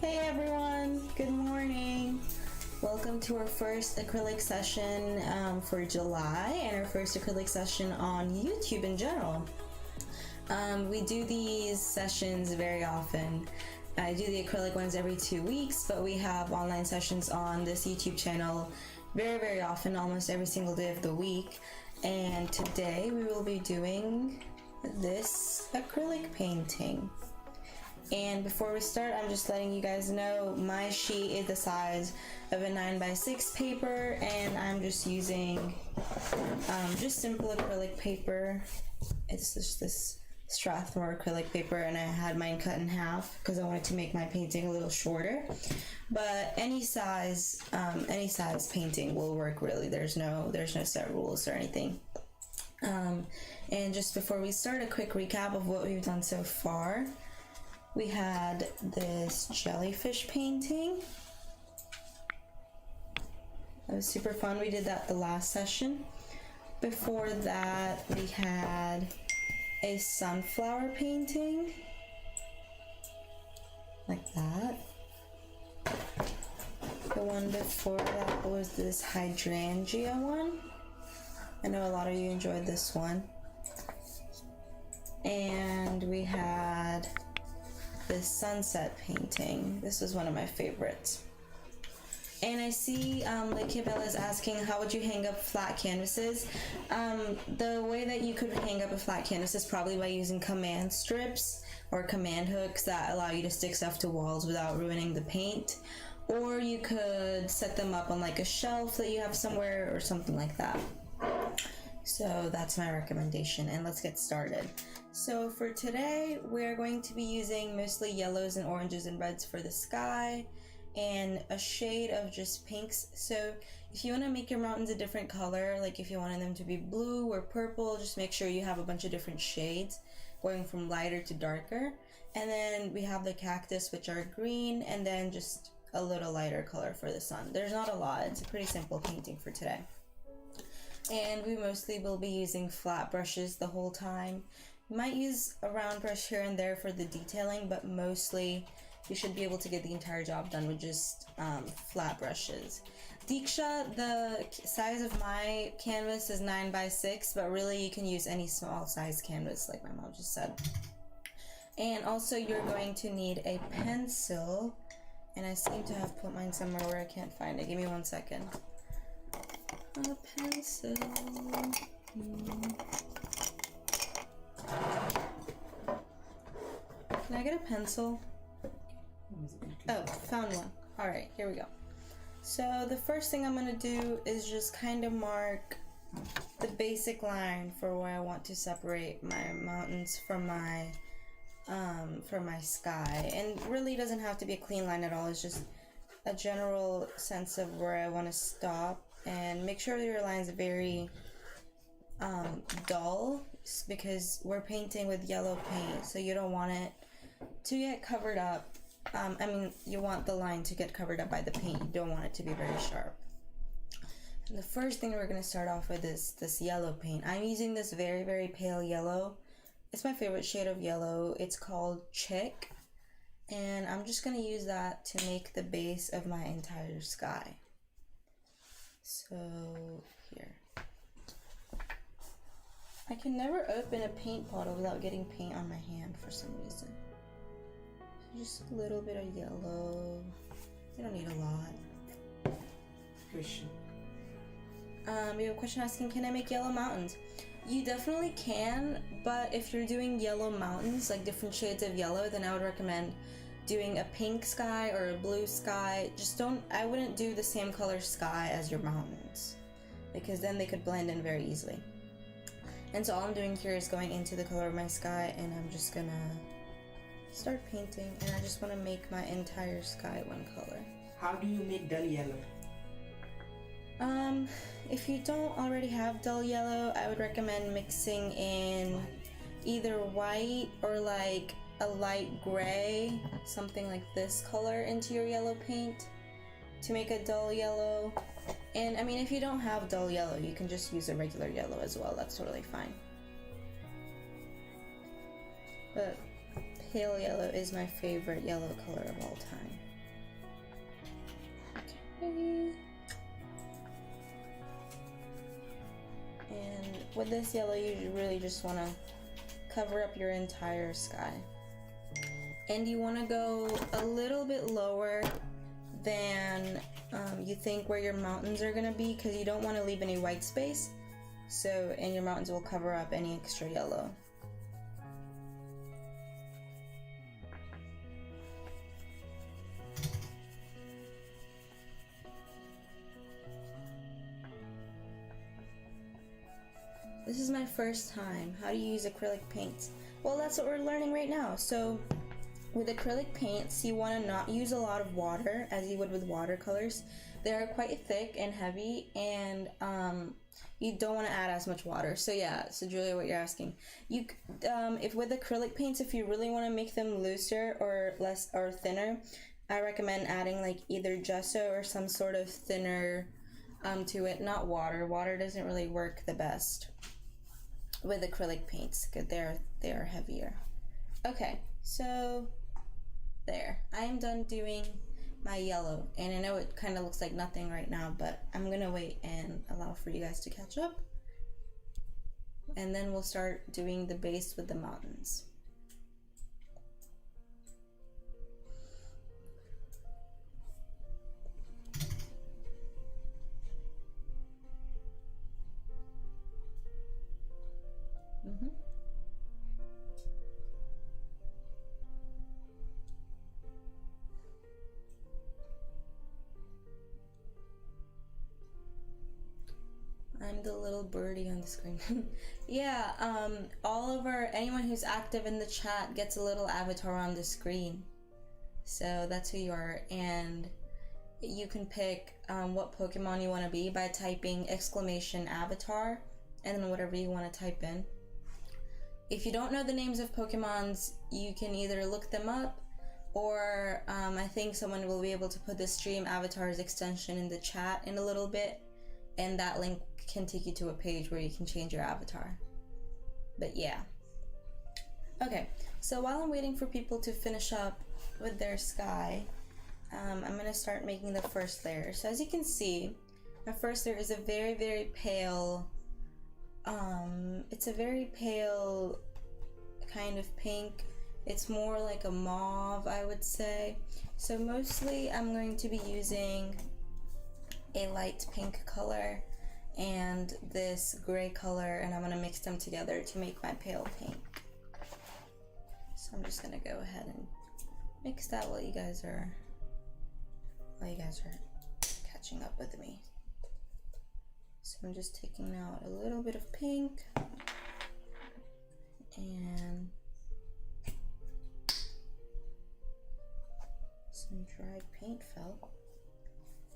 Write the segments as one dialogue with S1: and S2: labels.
S1: Hey everyone, good morning. Welcome to our first acrylic session for July and our first acrylic session on YouTube in general. We do these sessions very often. I do the acrylic ones every 2 weeks, but we have online sessions on this YouTube channel very often, almost every single day of the week. And today we will be doing this acrylic painting. And before we start, I'm just letting you guys know my sheet is the size of a 9x6 paper, and I'm just using just simple acrylic paper. It's just this Strathmore acrylic paper, and I had mine cut in half because I wanted to make my painting a little shorter. But any size painting will work really. There's no set rules or anything. And just before we start, a quick recap of what we've done so far. We had this jellyfish painting. That was super fun. We did that the last session. Before that, we had a sunflower painting. Like that. The one before that was this hydrangea one. I know a lot of you enjoyed this one. And we had this sunset painting. This was one of my favorites. And I see Bella is asking, how would you hang up flat canvases? The way that you could hang up a flat canvas is probably by using command strips or command hooks that allow you to stick stuff to walls without ruining the paint. Or you could set them up on like a shelf that you have somewhere or something like that. So that's my recommendation, and let's get started. So for today, we're going to be using mostly yellows and oranges and reds for the sky, and a shade of just pinks. So if you want to make your mountains a different color, like if you wanted them to be blue or purple, just make sure you have a bunch of different shades going from lighter to darker. And then we have the cactus, which are green, and then just a little lighter color for the sun. There's not a lot. It's a pretty simple painting for today. And we mostly will be using flat brushes the whole time. You might use a round brush here and there for the detailing, but mostly you should be able to get the entire job done with just flat brushes. Diksha, the size of my canvas is 9x6, but really you can use any small size canvas like my mom just said. And also you're going to need a pencil, and I seem to have put mine somewhere where I can't find it. Give me 1 second. A pencil. Can I get a pencil? Oh, found one. Alright, here we go. So the first thing I'm going to do is just kind of mark the basic line for where I want to separate my mountains from my sky. And really doesn't have to be a clean line at all. It's just a general sense of where I want to stop. And make sure your line's very dull, because we're painting with yellow paint, so you don't want it to get covered up. You want the line to get covered up by the paint. You don't want it to be very sharp. And the first thing we're going to start off with is this yellow paint. I'm using this very pale yellow. It's my favorite shade of yellow. It's called Chick. And I'm just going to use that to make the base of my entire sky. So here. I can never open a paint bottle without getting paint on my hand for some reason. So just a little bit of yellow. You don't need a lot.
S2: Question.
S1: We have a question asking, can I make yellow mountains? You definitely can, but if you're doing yellow mountains, like different shades of yellow, then I would recommend doing a pink sky or a blue sky. I wouldn't do the same color sky as your mountains, because then they could blend in very easily. And so all I'm doing here is going into the color of my sky, and I'm just gonna start painting, and I just want to make my entire sky one color.
S2: How do you make dull yellow?
S1: If you don't already have dull yellow, I would recommend mixing in either white or like a light gray, something like this color, into your yellow paint to make a dull yellow. And I mean, if you don't have dull yellow, you can just use a regular yellow as well. That's totally fine. But pale yellow is my favorite yellow color of all time. And with this yellow, you really just want to cover up your entire sky. And you want to go a little bit lower than you think where your mountains are going to be, because you don't want to leave any white space. So, and your mountains will cover up any extra yellow. This is my first time. How do you use acrylic paints? Well, that's what we're learning right now. So with acrylic paints, you want to not use a lot of water as you would with watercolors. They are quite thick and heavy, and you don't want to add as much water. So yeah, so Julia, what you're asking, you if with acrylic paints, if you really want to make them looser or less or thinner, I recommend adding like either gesso or some sort of thinner to it, not water. Water doesn't really work the best with acrylic paints because they are heavier. Okay, so there, I am done doing my yellow, and I know it kind of looks like nothing right now, but I'm gonna wait and allow for you guys to catch up, and then we'll start doing the base with the mountains. I'm the little birdie on the screen. Yeah, anyone who's active in the chat gets a little avatar on the screen. So that's who you are, and you can pick what Pokemon you want to be by typing !avatar and then whatever you want to type in. If you don't know the names of Pokemons, you can either look them up, or I think someone will be able to put the stream avatars extension in the chat in a little bit, and that link can take you to a page where you can change your avatar. But yeah. Okay, so while I'm waiting for people to finish up with their sky, I'm gonna start making the first layer. So as you can see, my first layer is a very, very pale, it's a very pale kind of pink. It's more like a mauve, I would say. So mostly I'm going to be using a light pink color and this gray color, and I'm gonna mix them together to make my pale pink. So I'm just gonna go ahead and mix that while you guys are catching up with me. So I'm just taking out a little bit of pink and some dried paint fell.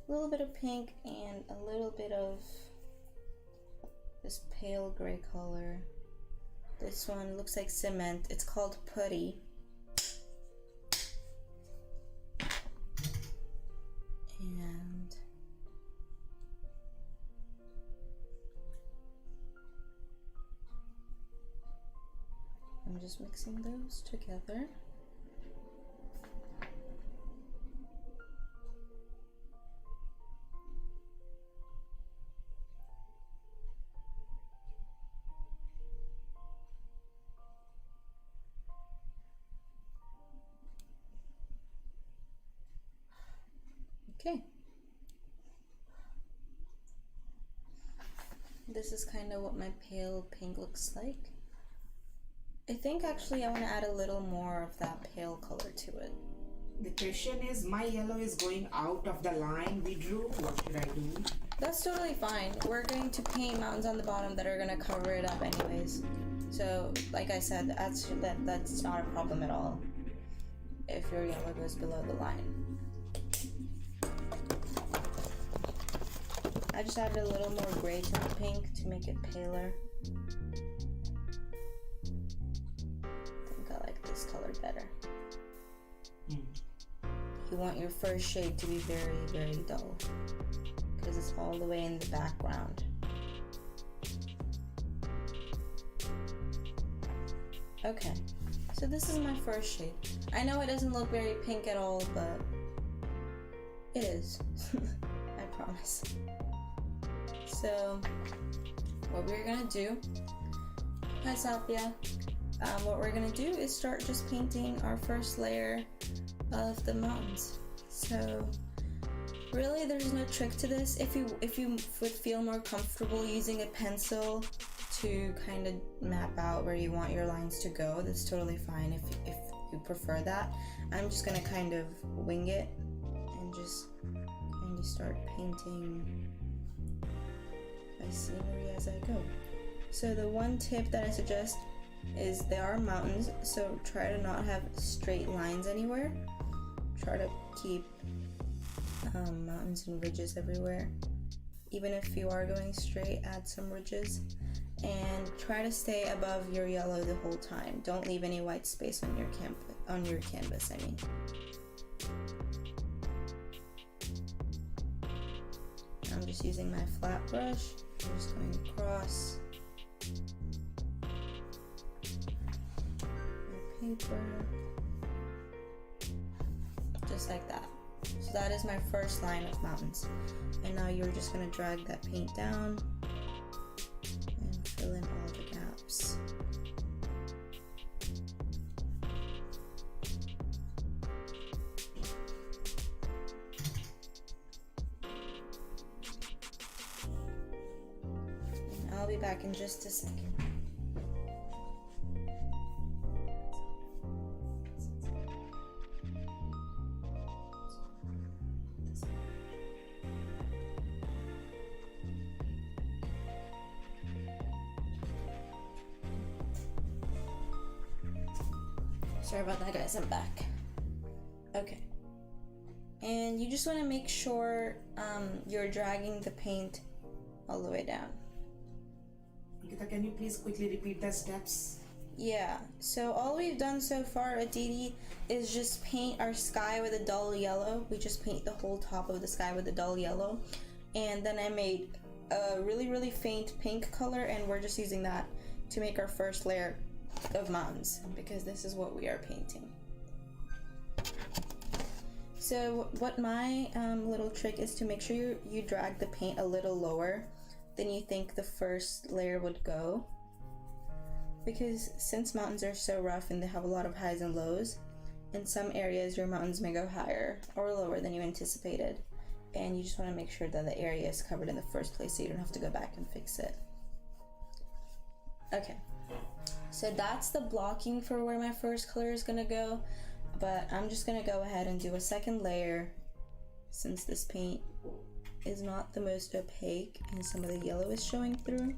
S1: A little bit of pink and a little bit of this pale gray color. This one looks like cement. It's called putty. And I'm just mixing those together. Okay. This is kind of what my pale pink looks like. I think actually I want to add a little more of that pale color to it.
S2: The question is, my yellow is going out of the line we drew. What should I do?
S1: That's totally fine. We're going to paint mountains on the bottom that are going to cover it up anyways. So, like I said, that's not a problem at all if your yellow goes below the line. I just added a little more gray to the pink to make it paler. I think I like this color better. You want your first shade to be very, very dull because it's all the way in the background. Okay, so this is my first shade. I know it doesn't look very pink at all, but it is. promise. So what we're gonna do, hi Salvia, what we're gonna do is start just painting our first layer of the mountains. So really there's no trick to this. If you would feel more comfortable using a pencil to kind of map out where you want your lines to go, that's totally fine if you prefer that. I'm just gonna kind of wing it and just kind of start painting my scenery as I go. So the one tip that I suggest is there are mountains, so try to not have straight lines anywhere. Try to keep mountains and ridges everywhere. Even if you are going straight, add some ridges. And try to stay above your yellow the whole time. Don't leave any white space on your canvas, I mean. I'm just using my flat brush. I'm just going across my paper. Just like that. So that is my first line of mountains. And now you're just going to drag that paint down and fill in all the gaps. And I'll be back in just a second. Sorry about that, guys, I'm back. Okay. And you just want to make sure you're dragging the paint all the way down.
S2: Ankita, can you please quickly repeat the steps?
S1: Yeah, so all we've done so far at Didi is just paint our sky with a dull yellow. We just paint the whole top of the sky with a dull yellow. And then I made a really faint pink color, and we're just using that to make our first layer of mountains, because this is what we are painting. So what my little trick is to make sure you drag the paint a little lower than you think the first layer would go, because since mountains are so rough and they have a lot of highs and lows, in some areas your mountains may go higher or lower than you anticipated, and you just want to make sure that the area is covered in the first place so you don't have to go back and fix it. Okay. So that's the blocking for where my first color is gonna go, but I'm just gonna go ahead and do a second layer since this paint is not the most opaque and some of the yellow is showing through.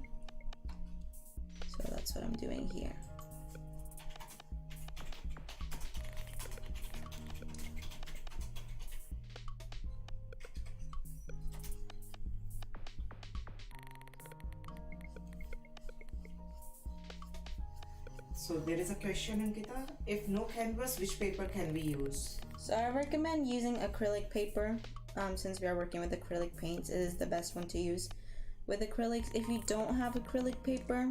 S1: So that's what I'm doing here.
S2: So there is a question, Ankita. If no canvas, which paper can we use?
S1: So I recommend using acrylic paper. Since we are working with acrylic paints, it is the best one to use. With acrylics, if you don't have acrylic paper,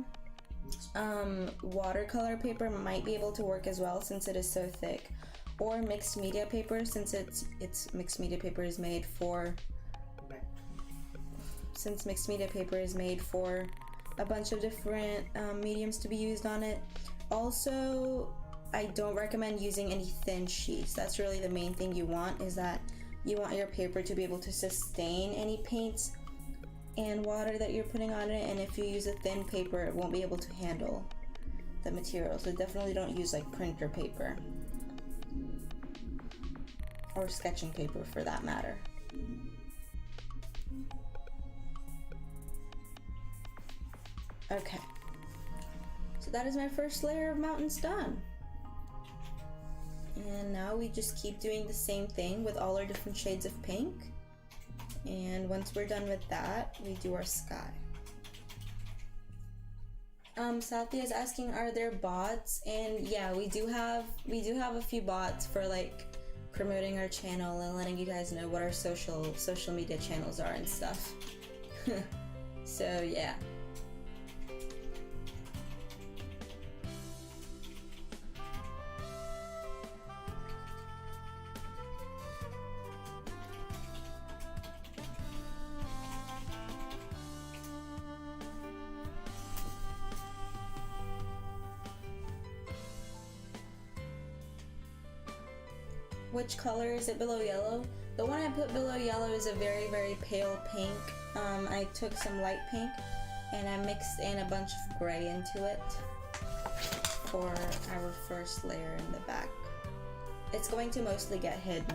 S1: watercolor paper might be able to work as well since it is so thick. Or mixed media paper, since it's mixed media paper is made for a bunch of different mediums to be used on it. Also, I don't recommend using any thin sheets. That's really the main thing you want, is that you want your paper to be able to sustain any paints and water that you're putting on it, and if you use a thin paper, it won't be able to handle the material. So definitely don't use like printer paper or sketching paper for that matter. Okay. So that is my first layer of mountains done. And now we just keep doing the same thing with all our different shades of pink. And once we're done with that, we do our sky. Satya is asking, are there bots? And yeah, we do have a few bots for like promoting our channel and letting you guys know what our social media channels are and stuff. So yeah. which color is it below yellow? The one I put below yellow is a very, very pale pink. I took some light pink and I mixed in a bunch of gray into it for our first layer in the back. It's going to mostly get hidden.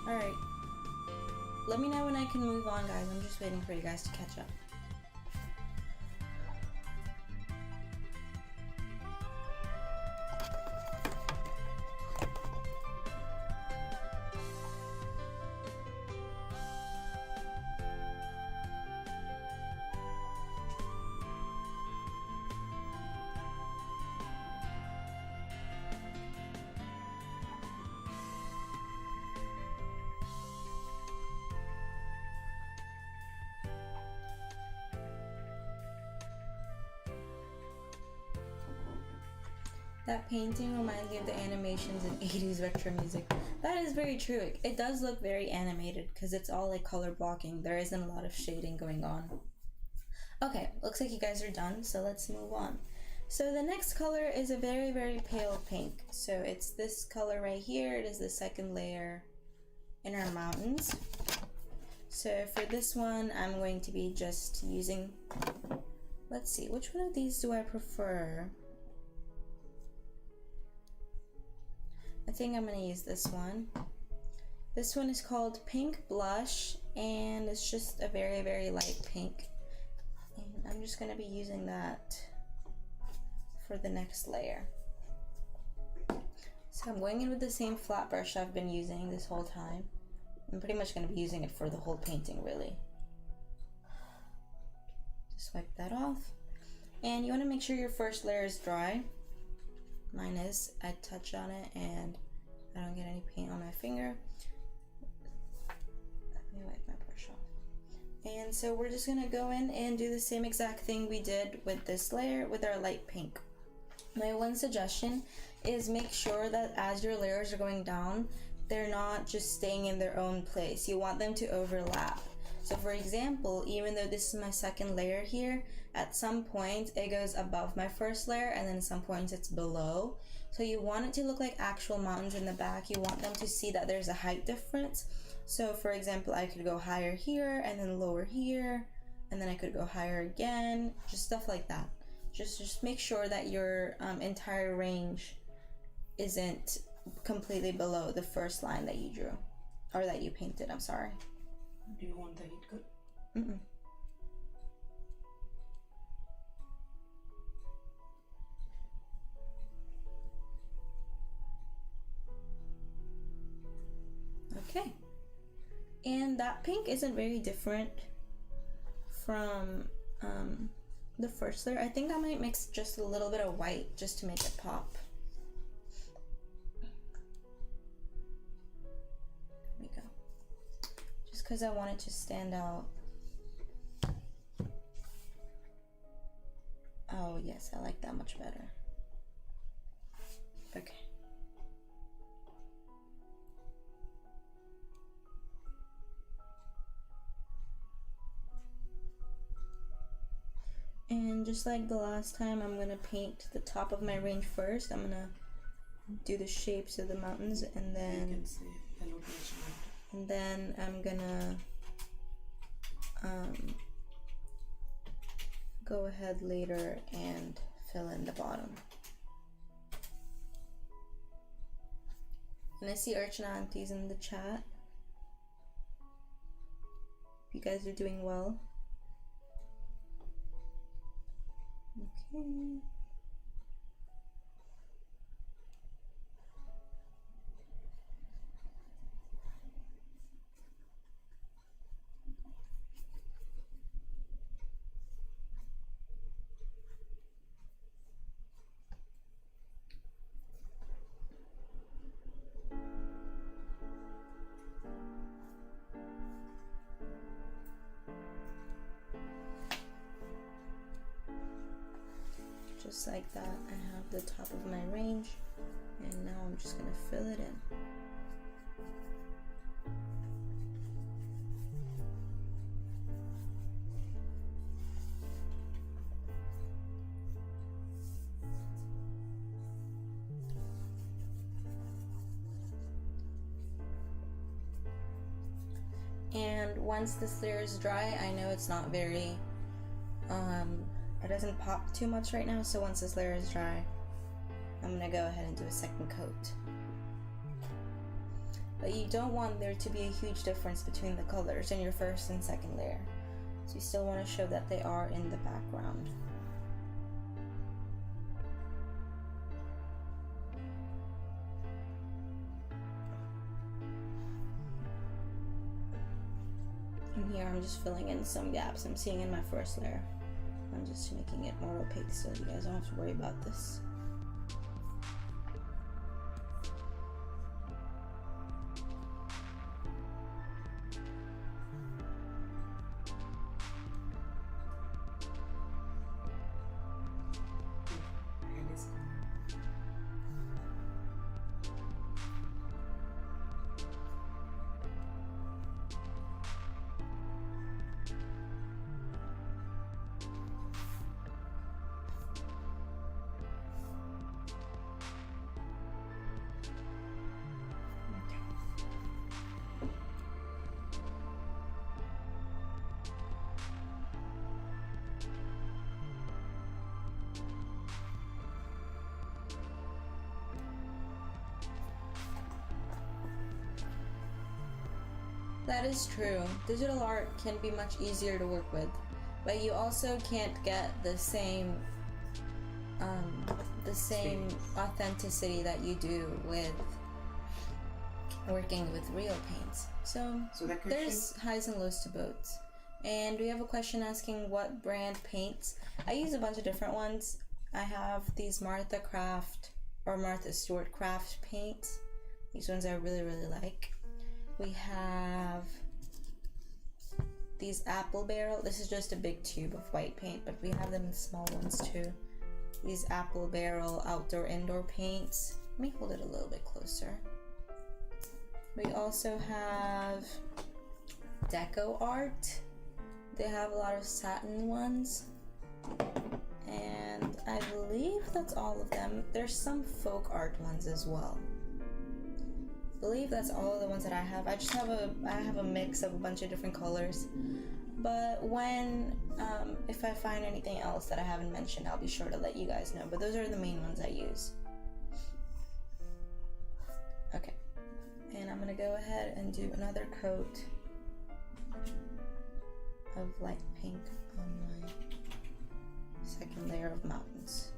S1: Alright. Let me know when I can move on, guys. I'm just waiting for you guys to catch up. That painting reminds me of the animations in 80s retro music. That is very true. It does look very animated because it's all like color blocking. There isn't a lot of shading going on. Okay, looks like you guys are done, so let's move on. So the next color is a very, very pale pink. So it's this color right here. It is the second layer in our mountains. So for this one, I'm going to be just using, let's see, which one of these do I prefer? I think I'm gonna use this one. This one is called Pink Blush, and it's just a very, very light pink. And I'm just gonna be using that for the next layer. So I'm going in with the same flat brush I've been using this whole time. I'm pretty much gonna be using it for the whole painting, really. Just wipe that off. And you wanna make sure your first layer is dry. Mine is. I touch on it and I don't get any paint on my finger. Let me wipe my brush off. And so we're just gonna go in and do the same exact thing we did with this layer with our light pink. My one suggestion is make sure that as your layers are going down, they're not just staying in their own place. You want them to overlap. So for example, even though this is my second layer here, at some point it goes above my first layer and then at some points it's below. So you want it to look like actual mountains in the back. You want them to see that there's a height difference. So for example, I could go higher here and then lower here, and then I could go higher again, just stuff like that. Just make sure that your entire range isn't completely below the first line that you drew, or that you painted, I'm sorry.
S2: Do you want the heat cut?
S1: Mm-mm. Okay. And that pink isn't very different from the first layer. I think I might mix just a little bit of white just to make it pop. There we go. Just because I want it to stand out. Oh yes, I like that much better. Okay. And just like the last time, I'm gonna paint the top of my range first. I'm gonna do the shapes of the mountains, and then I'm gonna go ahead later and fill in the bottom. And I see Urchina Aunties in the chat. You guys are doing well. Okay. Just like that, I have the top of my range, and now I'm just gonna fill it in. And once this layer is dry, I know it's not very, it doesn't pop too much right now, so once this layer is dry, I'm gonna go ahead and do a second coat. But you don't want there to be a huge difference between the colors in your first and second layer. So you still want to show that they are in the background. And here I'm just filling in some gaps I'm seeing in my first layer. I'm just making it more opaque so you guys don't have to worry about this. That is true. Digital art can be much easier to work with, but you also can't get the same authenticity that you do with working with real paints. So there's highs and lows to both. And we have a question asking what brand paints. I use a bunch of different ones. I have these Martha Stewart craft paints. These ones I really like. We have these apple barrel. This is just a big tube of white paint, but we have them in small ones too. These apple barrel outdoor indoor paints. Let me hold it a little bit closer. We also have Deco Art. They have a lot of satin ones. And I believe that's all of them. There's some folk art ones as well. I believe that's all of the ones that I have. I have a mix of a bunch of different colors. But when, if I find anything else that I haven't mentioned, I'll be sure to let you guys know. But those are the main ones I use. Okay. And I'm gonna go ahead and do another coat of light pink on my second layer of mountains.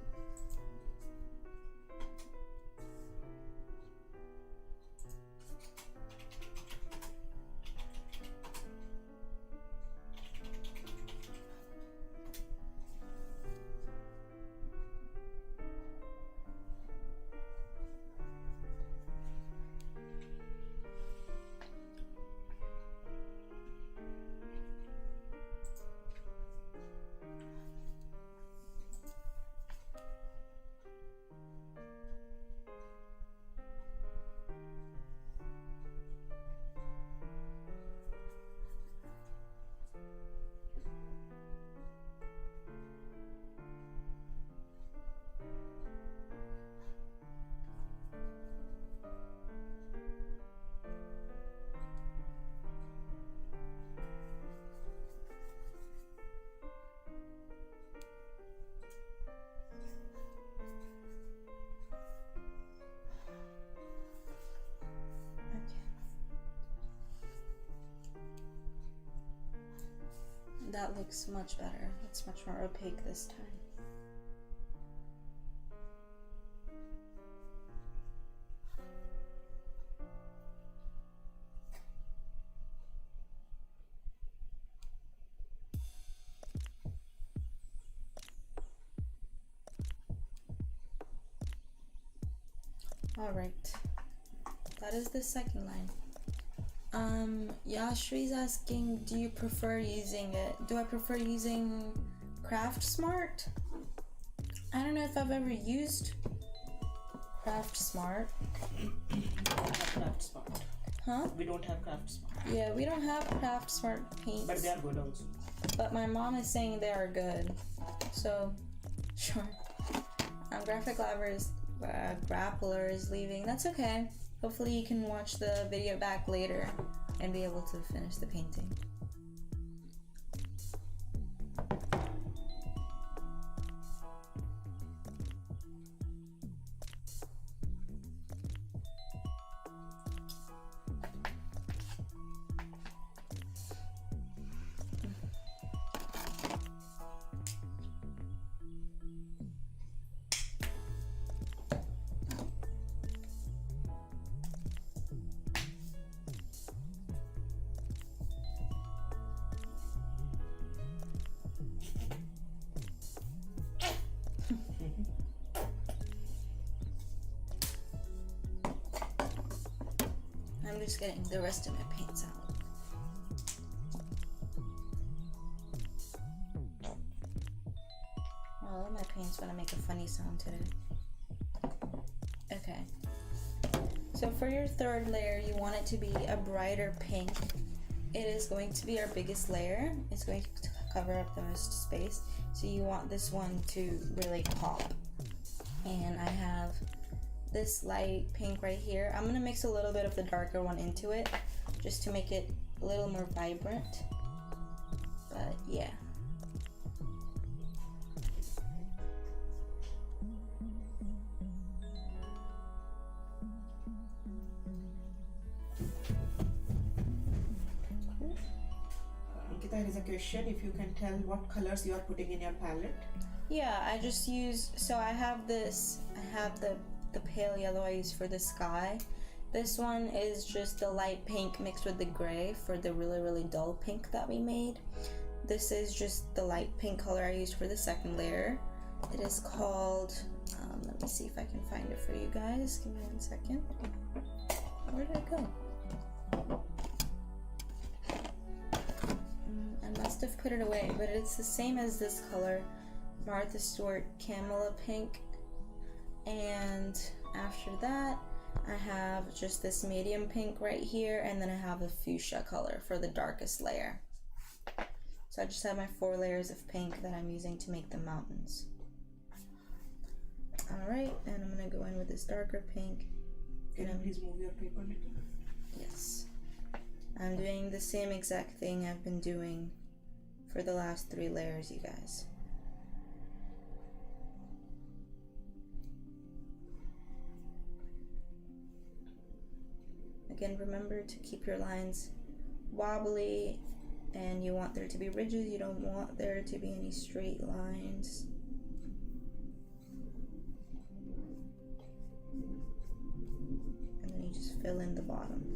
S1: That looks much better. It's much more opaque this time. Alright, that is the second line. Yashri's asking, do I prefer using Craft Smart? I don't know if I've ever used Craft Smart.
S2: Craft Smart.
S1: Huh?
S2: We don't have Craft Smart.
S1: Yeah, we don't have Craft Smart paints.
S2: But they are good also.
S1: But my mom is saying they are good. So, sure. Graphic Grappler is leaving. That's okay. Hopefully you can watch the video back later and be able to finish the painting. I'm just getting the rest of my paints out. Well, my paint's gonna make a funny sound today. Okay. So for your third layer, you want it to be a brighter pink. It is going to be our biggest layer. It's going to cover up the most space. So you want this one to really pop. And I have this light pink right here. I'm gonna mix a little bit of the darker one into it just to make it a little more vibrant. But yeah.
S2: There is a question if you can tell what colors you are putting in your palette.
S1: Yeah, I just use, so I have this, I have the pale yellow I use for the sky. This one is just the light pink mixed with the gray for the really dull pink that we made. This is just the light pink color I used for the second layer. It is called, let me see if I can find it for you guys. Give me 1 second. Where did it go? I must have put it away, but it's the same as this color, Martha Stewart Camilla Pink. And after that, I have just this medium pink right here, and then I have a fuchsia color for the darkest layer. So I just have my 4 layers of pink that I'm using to make the mountains. Alright, and I'm gonna go in with this darker pink.
S2: Can you please move your paper a little?
S1: Yes. I'm doing the same exact thing I've been doing for the last 3 layers, you guys. Again, remember to keep your lines wobbly, and you want there to be ridges. You don't want there to be any straight lines. And then you just fill in the bottom.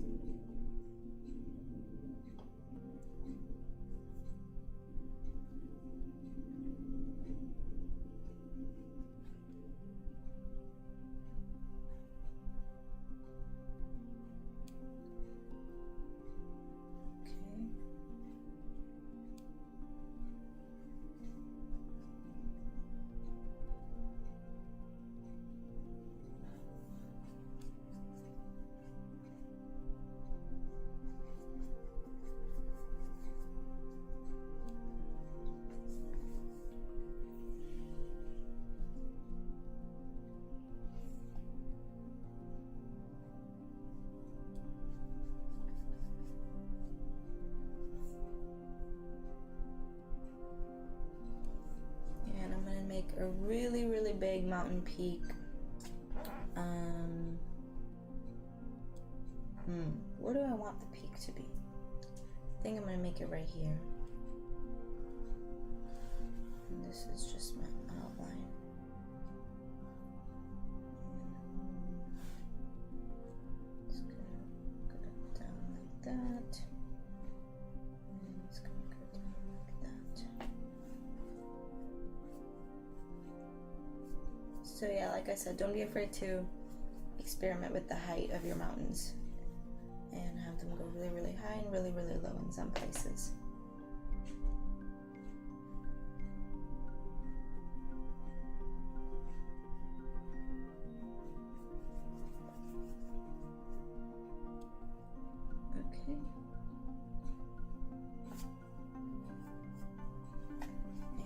S1: Make a really big mountain peak. Where do I want the peak to be? I think I'm gonna make it right here. And this is just my outline. Just gonna go down like that. And it's gonna go down like that. So yeah, like I said, don't be afraid to experiment with the height of your mountains and have them go really high and really low in some places. Okay.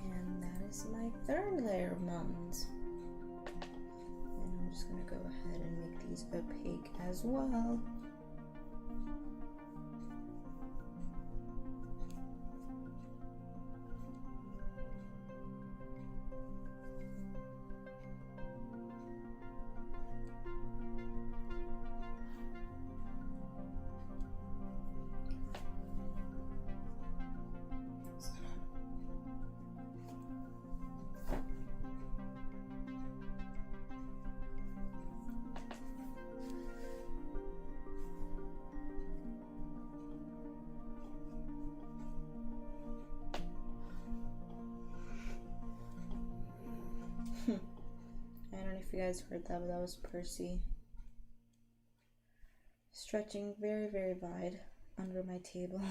S1: And that is my 3rd layer of mountains. I'm just gonna go ahead and make these opaque as well. I don't know if you guys heard that, but that was Percy stretching very, very wide under my table.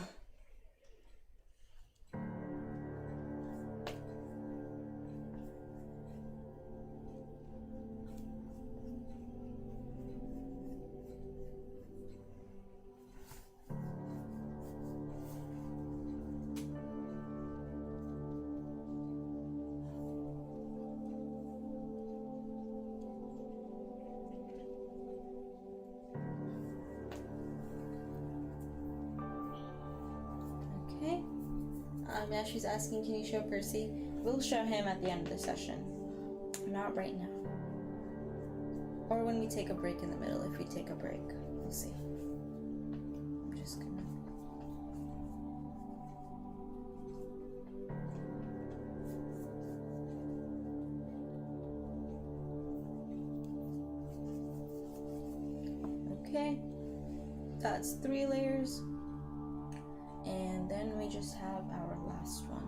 S1: Now she's asking, can you show Percy? We'll show him at the end of the session. Not right now. Or when we take a break in the middle, if we take a break. We'll see. I'm just gonna... Okay. That's 3 layers. And then we just have our last one.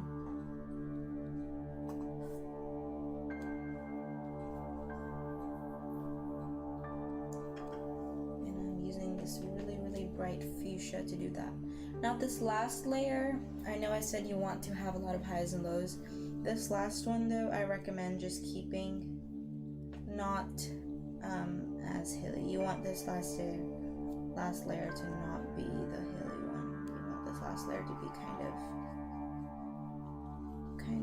S1: And I'm using this really, really bright fuchsia to do that. Now this last layer, I know I said you want to have a lot of highs and lows. This last one though, I recommend just keeping not as hilly. You want this last layer to not be the hilly one. You want this last layer to be kind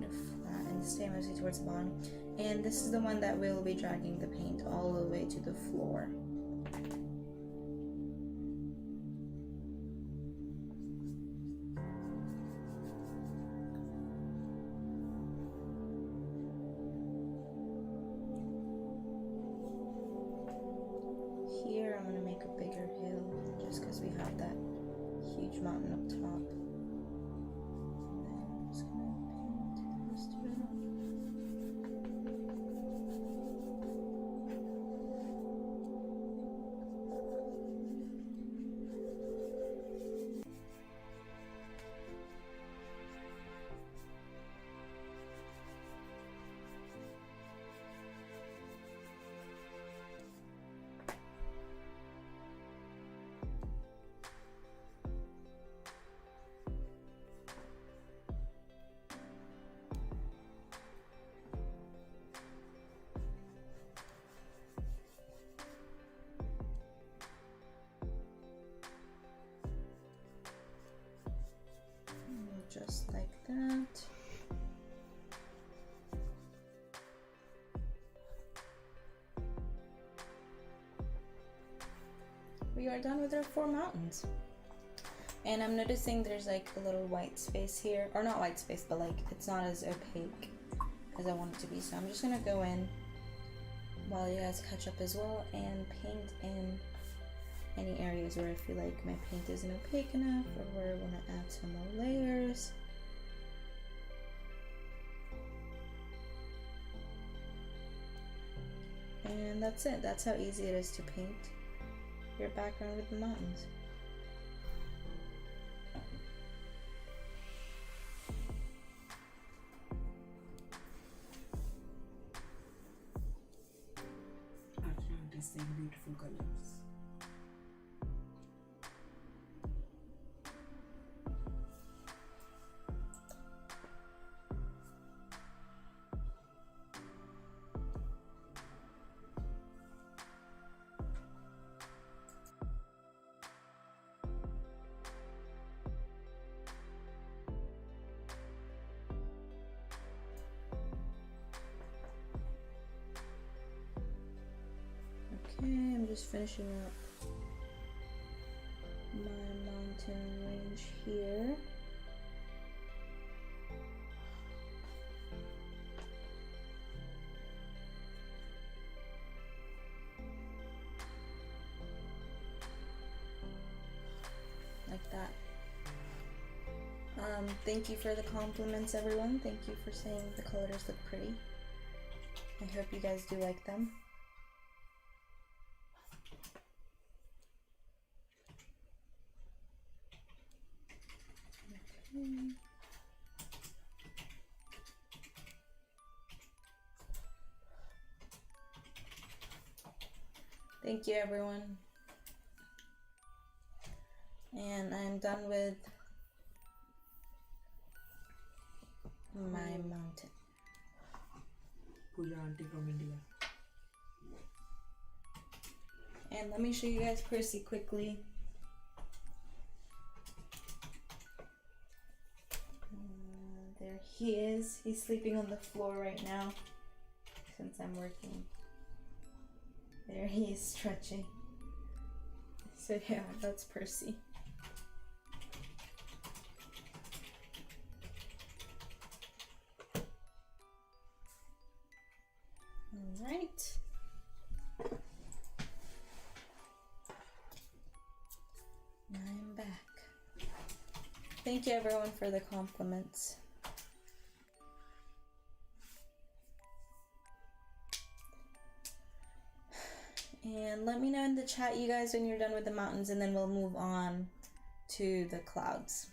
S1: of flat and stay mostly towards the bottom. And this is the one that will be dragging the paint all the way to the floor. Here I'm going to make a bigger hill just because we have that huge mountain up top. And then I'm just going to paint the rest of it up. Just like that. We are done with our 4 mountains. And I'm noticing there's like a little white space here, or not white space, but like it's not as opaque as I want it to be. So I'm just gonna go in while you guys catch up as well and paint in any areas where I feel like my paint isn't opaque enough, or where I want to add some more layers. And that's it. That's how easy it is to paint your background with the mountains.
S2: Atlanta saying beautiful colors.
S1: just finishing up my mountain range here. Like that. Thank you for the compliments, everyone. Thank you for saying the colors look pretty. I hope you guys do like them. Okay. Thank you, everyone. And I'm done with my mountain.
S2: Pooja auntie from India.
S1: And let me show you guys Percy quickly. There he is. He's sleeping on the floor right now since I'm working. There he is stretching. So yeah, that's Percy. Alright. I'm back. Thank you everyone for the compliments. And let me know in the chat, you guys, when you're done with the mountains, and then we'll move on to the clouds.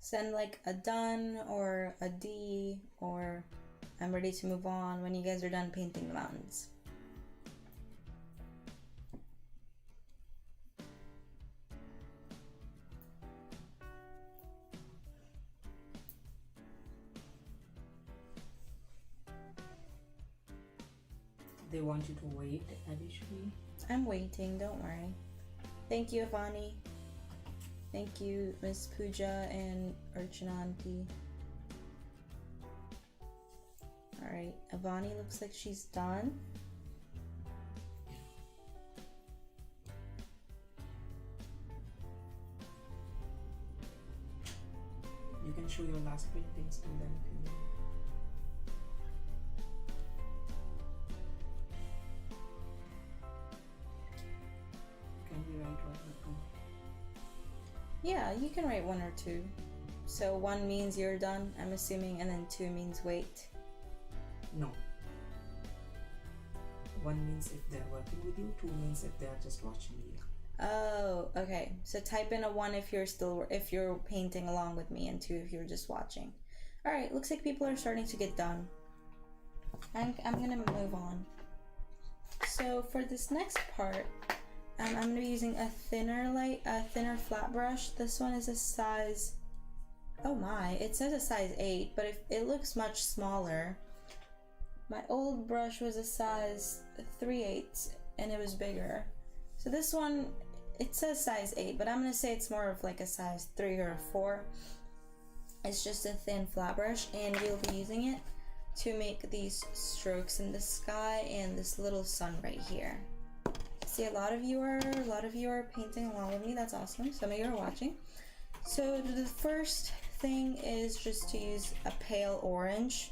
S1: Send like a done or a D or I'm ready to move on when you guys are done painting the mountains.
S2: They want you to wait additionally.
S1: I'm waiting, don't worry. Thank you, Avani. Thank you, Miss Pooja and Archananti. Alright, Avani looks like she's done.
S2: You can show your last paintings to them if you want. Can we write one or two?
S1: Yeah, you can write one or two. So 1 means you're done, I'm assuming, and then 2 means wait.
S2: No. 1 means if they're working with you, 2 means if they're just watching you.
S1: Oh, okay. So type in a 1 if you're painting along with me, and 2 if you're just watching. All right, looks like people are starting to get done. I'm gonna move on. So for this next part, I'm gonna be using a thinner flat brush. This one is a size, oh my, it says a size 8, but if it looks much smaller. My old brush was a size 3/8 and it was bigger. So this one, it says size 8, but I'm gonna say it's more of like a size 3 or a 4. It's just a thin flat brush, and we'll be using it to make these strokes in the sky and this little sun right here. See, a lot of you are painting along with me. That's awesome. Some of you are watching. So the first thing is just to use a pale orange.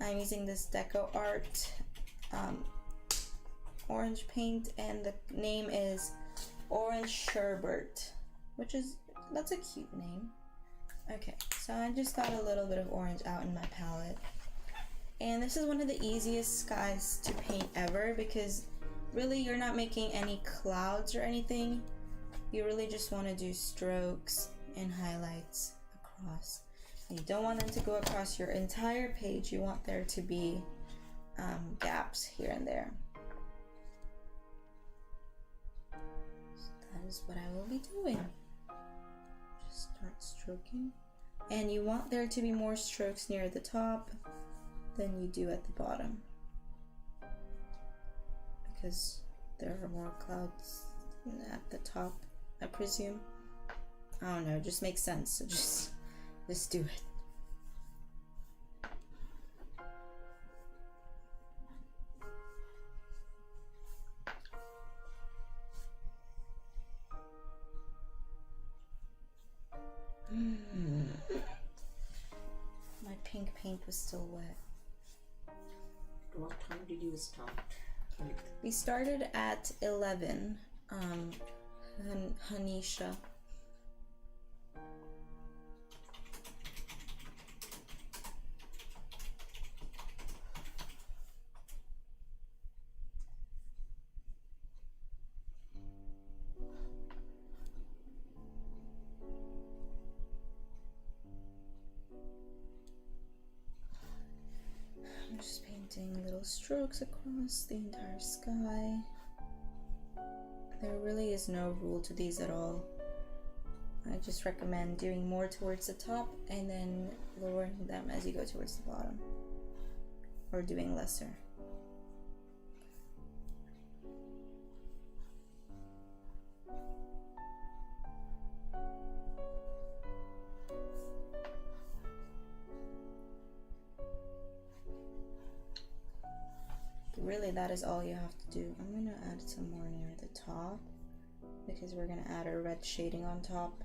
S1: I'm using this Deco Art orange paint, and the name is Orange Sherbet, that's a cute name. Okay, so I just got a little bit of orange out in my palette, and this is one of the easiest skies to paint ever, because really you're not making any clouds or anything. You really just want to do strokes and highlights across. You don't want them to go across your entire page. You want there to be gaps here and there. So that is what I will be doing. Just start stroking. And you want there to be more strokes near the top than you do at the bottom, because there are more clouds at the top, I presume. I don't know, it just makes sense, so just do it. My pink paint was still wet.
S2: At what time did you start?
S1: We started at 11, Hanisha. I'm just painting little strokes across the entire sky. There really is no rule to these at all. I just recommend doing more towards the top and then lowering them as you go towards the bottom, or doing lesser. Really, that is all you have to do. I'm gonna add some more near the top because we're gonna add a red shading on top.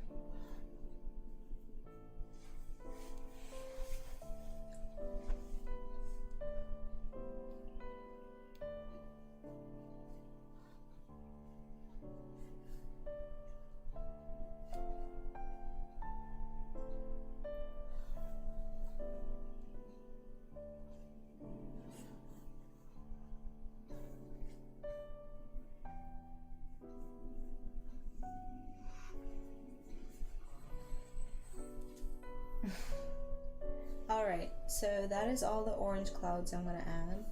S1: Alright, so that is all the orange clouds I'm going to add.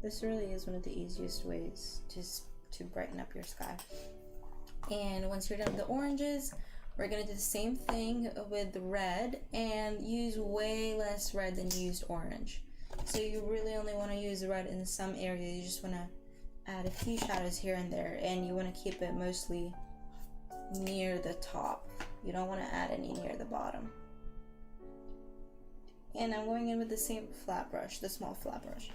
S1: This really is one of the easiest ways to brighten up your sky. And once you're done with the oranges, we're going to do the same thing with the red and use way less red than you used orange. So you really only want to use red in some areas. You just want to add a few shadows here and there, and you want to keep it mostly near the top. You don't want to add any near the bottom. And I'm going in with the same flat brush, the small flat brush.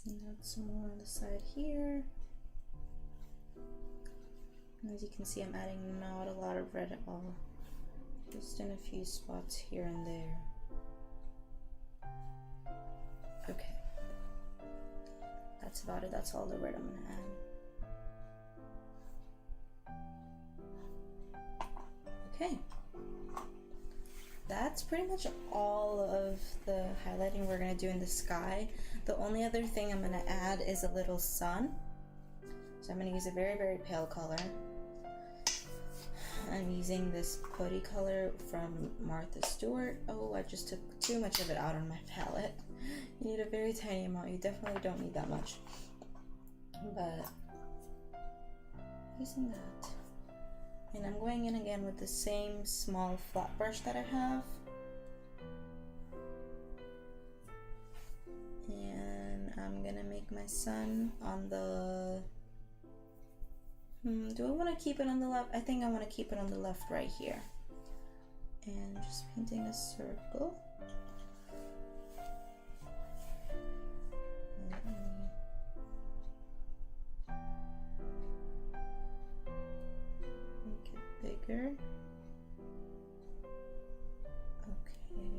S1: And add some more on the side here. And as you can see, I'm adding not a lot of red at all, just in a few spots here and there. Okay, that's about it. That's all the red I'm gonna add. Okay, that's pretty much all of the highlighting we're gonna do in the sky. The only other thing I'm gonna add is a little sun. So I'm gonna use a very, very pale color. I'm using this putty color from Martha Stewart. Oh, I just took too much of it out on my palette. You need a very tiny amount. You definitely don't need that much. But using that. And I'm going in again with the same small flat brush that I have. And I'm gonna make my sun on the... do I want to keep it on the left? I think I want to keep it on the left right here. And just painting a circle. Make it bigger. Okay.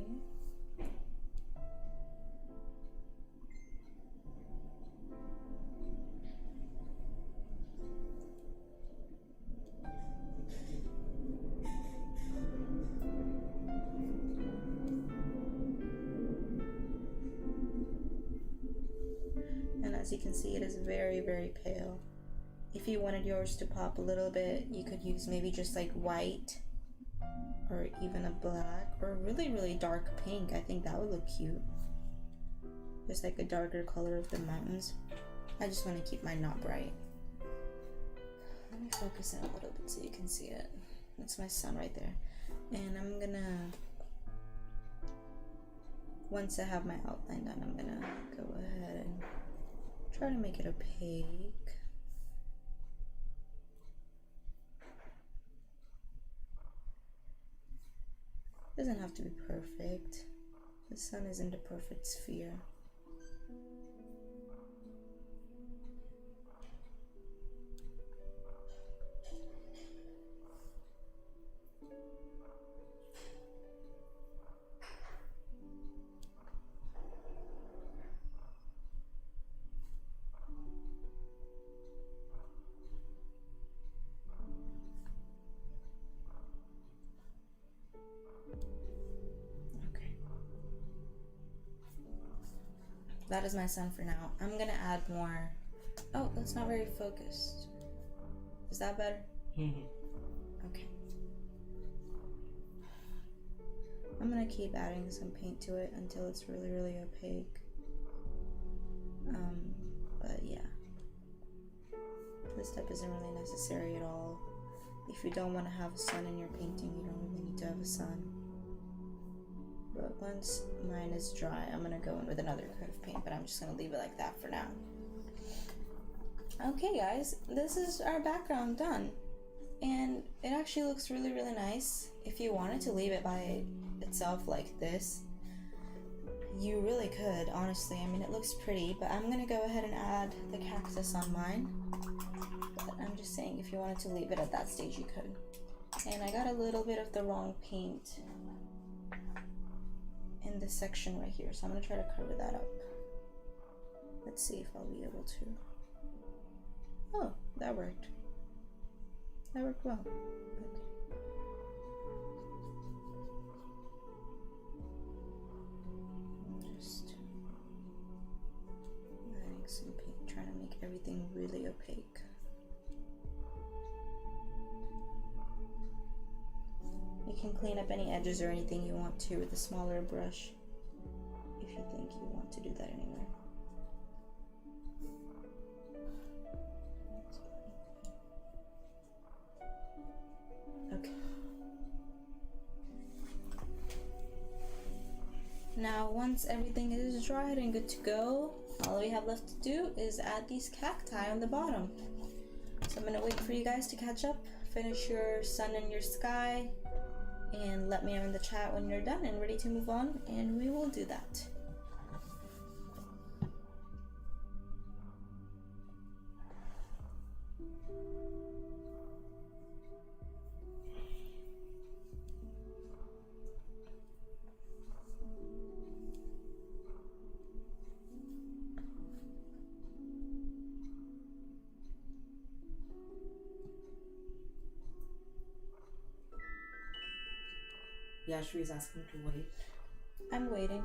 S1: As you can see, it is very, very pale. If you wanted yours to pop a little bit, you could use maybe just like white or even a black or a really, really dark pink. I think that would look cute. Just like a darker color of the mountains. I just want to keep mine not bright. Let me focus in a little bit so you can see it. That's my sun right there. And I'm gonna, once I have my outline done, I'm gonna go ahead and try to make it opaque. Doesn't have to be perfect. The sun isn't a perfect sphere. That is my sun for now. I'm gonna add more. Oh, that's not very focused. Is that better? Okay. I'm gonna keep adding some paint to it until it's really, really opaque. But yeah. This step isn't really necessary at all. If you don't want to have a sun in your painting, you don't really need to have a sun. But once mine is dry, I'm gonna go in with another coat of paint, but I'm just gonna leave it like that for now. Okay guys, this is our background done. And it actually looks really, really nice. If you wanted to leave it by itself like this, you really could, honestly. I mean, it looks pretty, but I'm gonna go ahead and add the cactus on mine. But I'm just saying, if you wanted to leave it at that stage, you could. And I got a little bit of the wrong paint in this section right here, so I'm gonna try to cover that up. Let's see if I'll be able to. Oh, that worked. That worked well. Okay. I'm just adding some paint, trying to make everything really opaque. You can clean up any edges or anything you want to with a smaller brush if you think you want to do that anyway. Okay. Now once everything is dried and good to go, all we have left to do is add these cacti on the bottom. So I'm gonna wait for you guys to catch up, finish your sun and your sky, and let me know in the chat when you're done and ready to move on, and we will do that.
S2: Yashvi is asking to wait.
S1: I'm waiting.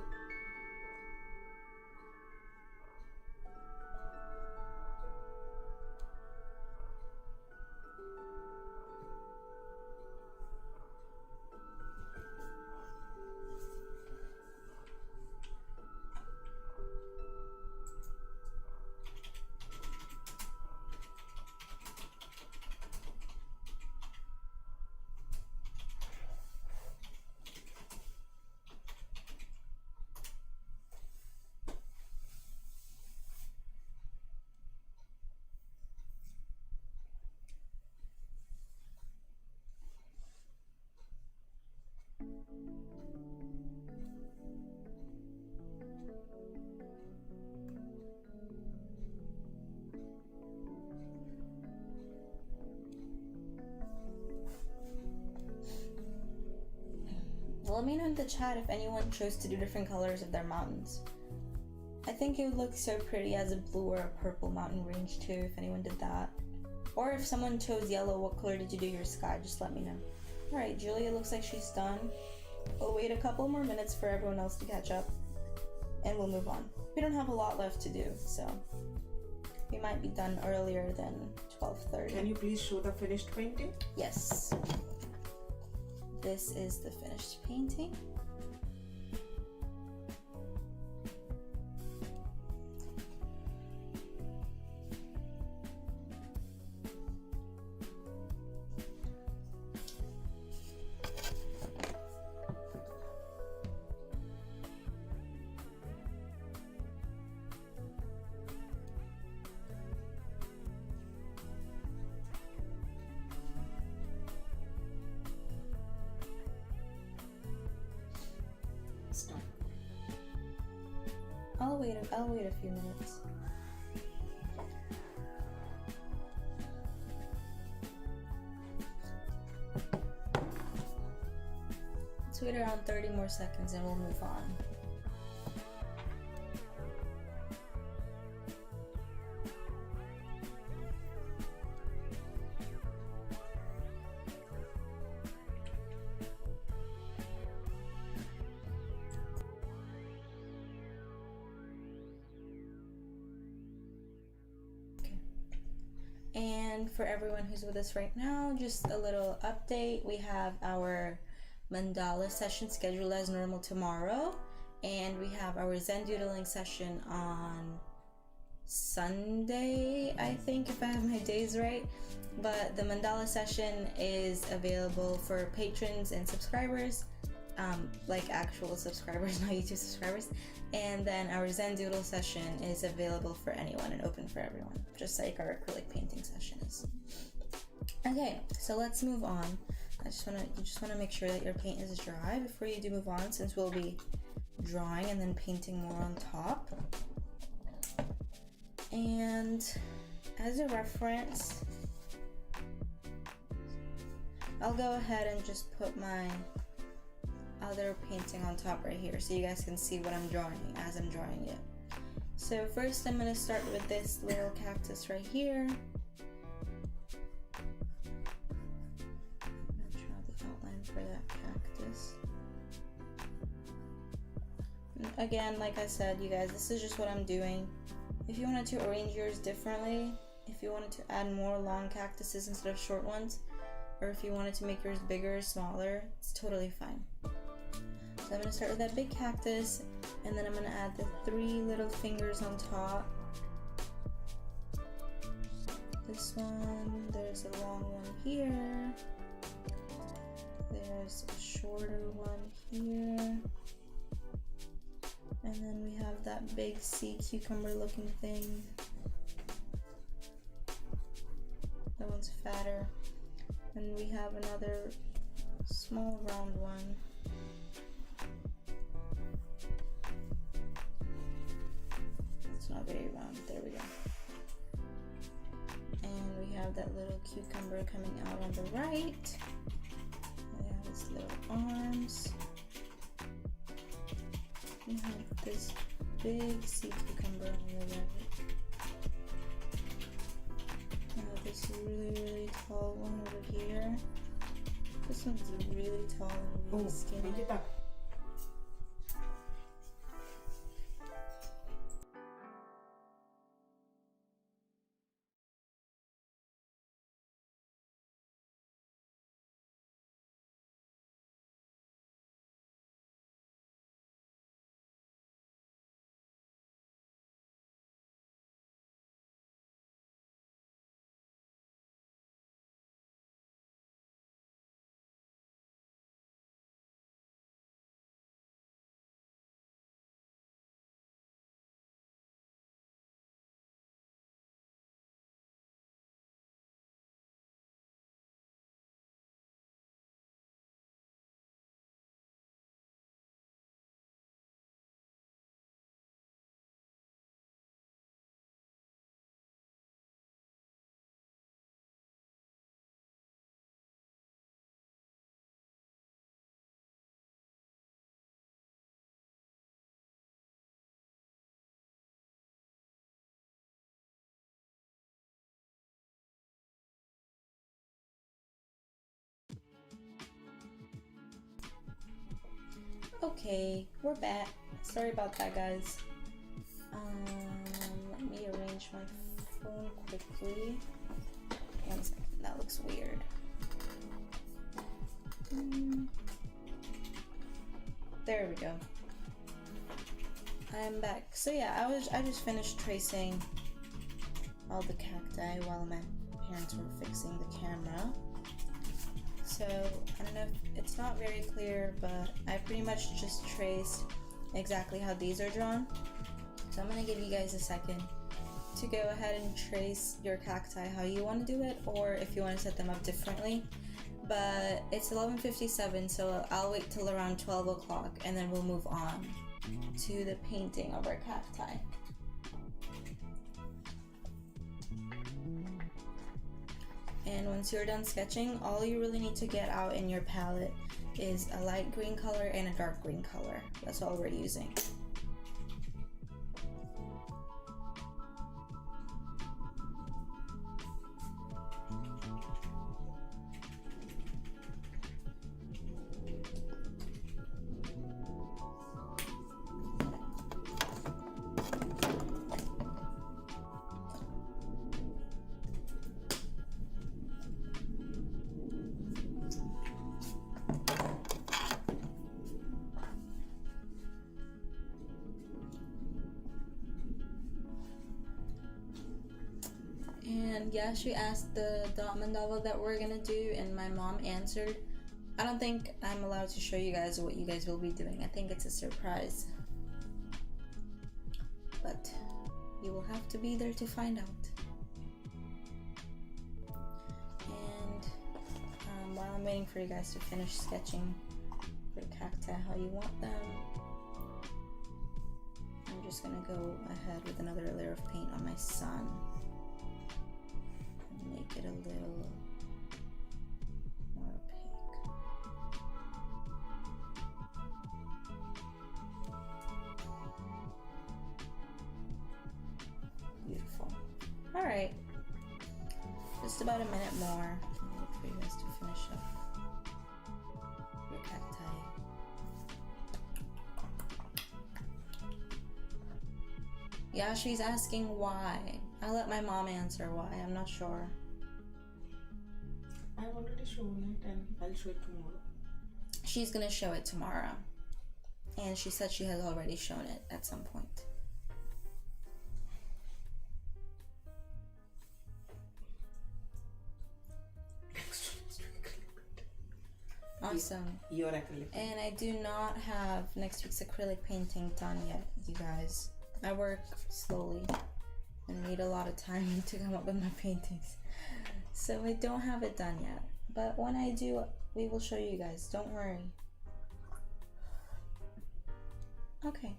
S1: let me know in the chat if anyone chose to do different colors of their mountains. I think it would look so pretty as a blue or a purple mountain range too, if anyone did that. Or if someone chose yellow, what color did you do your sky? Just let me know. Alright, Julia looks like she's done. We'll wait a couple more minutes for everyone else to catch up, and we'll move on. We don't have a lot left to do, so we might be done earlier than 12:30.
S2: Can you please show the finished painting?
S1: Yes. This is the finished painting.
S2: Stop.
S1: I'll wait a few minutes. Let's wait around 30 more seconds and we'll move on. And for everyone who's with us right now, just a little update. We have our mandala session scheduled as normal tomorrow, and we have our Zen doodling session on Sunday, I think, if I have my days right. But the mandala session is available for patrons and subscribers, like actual subscribers, not YouTube subscribers. And then our Zen doodle session is available for anyone and open for everyone, just like our acrylic painting session is. Okay, so let's move on. You just wanna make sure that your paint is dry before you do move on, since we'll be drawing and then painting more on top. And as a reference, I'll go ahead and just put my other painting on top right here so you guys can see what I'm drawing as I'm drawing it. So first I'm going to start with this little cactus right here. I'm going to draw the outline for that cactus. And again, like I said, you guys, this is just what I'm doing. If you wanted to arrange yours differently, if you wanted to add more long cactuses instead of short ones, or if you wanted to make yours bigger or smaller, it's totally fine. So I'm going to start with that big cactus, and then I'm going to add the 3 little fingers on top. This one, there's a long one here, there's a shorter one here, and then we have that big sea cucumber looking thing. That one's fatter. And we have another small round one. It's not very round, there we go. And we have that little cucumber coming out on the right. We have his little arms. We have this big sea cucumber on the right. This really tall one over here. This one's really tall and really skinny. Okay, we're back. Sorry about that, guys. Let me arrange my phone quickly. 1 second, that looks weird. There we go. I'm back. So yeah, I just finished tracing all the cacti while my parents were fixing the camera. So I don't know if it's not very clear, but I pretty much just traced exactly how these are drawn. So I'm gonna give you guys a second to go ahead and trace your cacti how you want to do it, or if you want to set them up differently. But it's 11:57, so I'll wait till around 12 o'clock and then we'll move on to the painting of our cacti. And once you're done sketching, all you really need to get out in your palette is a light green color and a dark green color. That's all we're using. And yeah, she asked the dot mandala that we're gonna do, and my mom answered. I don't think I'm allowed to show you guys what you guys will be doing. I think it's a surprise. But you will have to be there to find out. And while I'm waiting for you guys to finish sketching your cacti how you want them, I'm just gonna go ahead with another layer of paint on my sun. Make it a little more opaque. Beautiful. All right, just about a minute more. I'll wait for you guys to finish up your cacti. Yeah, she's asking why. I'll let my mom answer why. I'm not sure.
S2: I've already shown it and I'll show it tomorrow.
S1: She's gonna show it tomorrow. And she said she has already shown it at some point. Awesome.
S2: Your acrylic.
S1: And I do not have next week's acrylic painting done yet, you guys. I work slowly and need a lot of time to come up with my paintings. So I don't have it done yet. But when I do, we will show you guys. Don't worry. Okay.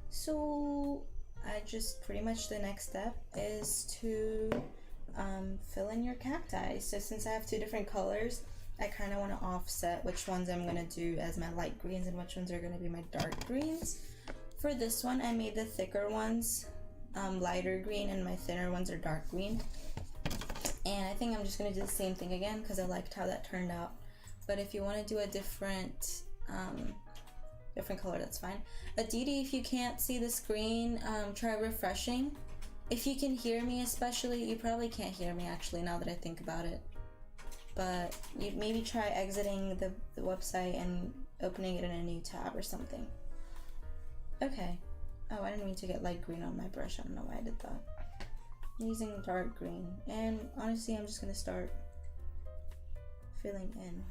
S1: So I just pretty much the next step is to fill in your cacti. So since I have two different colors, I kind of want to offset which ones I'm going to do as my light greens and which ones are going to be my dark greens. For this one, I made the thicker ones lighter green and my thinner ones are dark green. And I think I'm just going to do the same thing again because I liked how that turned out. But if you want to do a different color, that's fine. Aditi, if you can't see the screen, try refreshing. If you can hear me especially, you probably can't hear me actually now that I think about it. But you maybe try exiting the website and opening it in a new tab or something. Okay. Oh, I didn't mean to get light green on my brush. I don't know why I did that. I'm using dark green. And honestly, I'm just going to start filling in.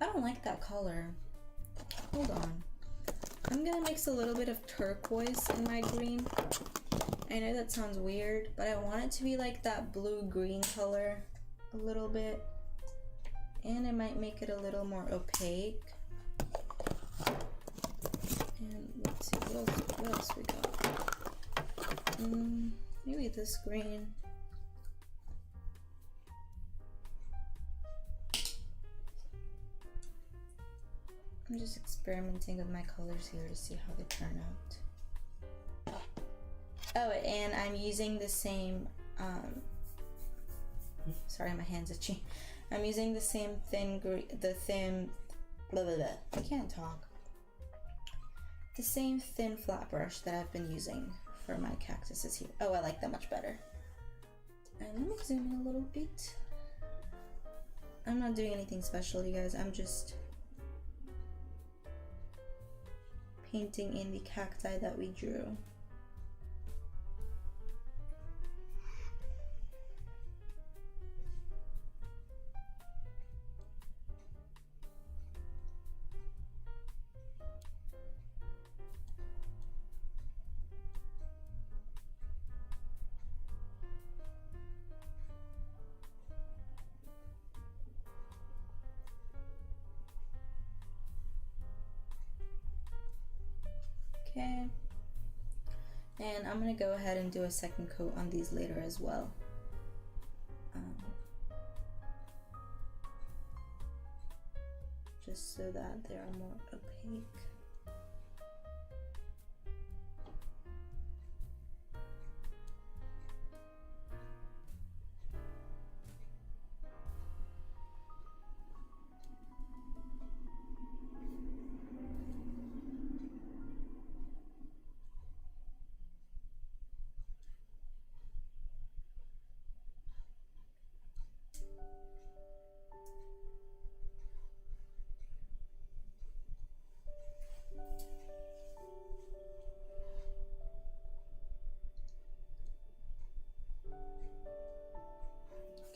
S1: I don't like that color. Hold on. I'm going to mix a little bit of turquoise in my green. I know that sounds weird, but I want it to be like that blue-green color a little bit. And it might make it a little more opaque. And let's see, what else we got? Maybe this green. I'm just experimenting with my colors here to see how they turn out. Oh, and I'm using the same, sorry, my hand's itchy. I'm using the same thin, blah, blah, blah. I can't talk. the same thin flat brush that I've been using for my cactuses here. Oh, I like that much better. And let me zoom in a little bit. I'm not doing anything special, you guys. I'm just painting in the cacti that we drew. Okay, and I'm gonna go ahead and do a second coat on these later as well. Just so that they are more opaque.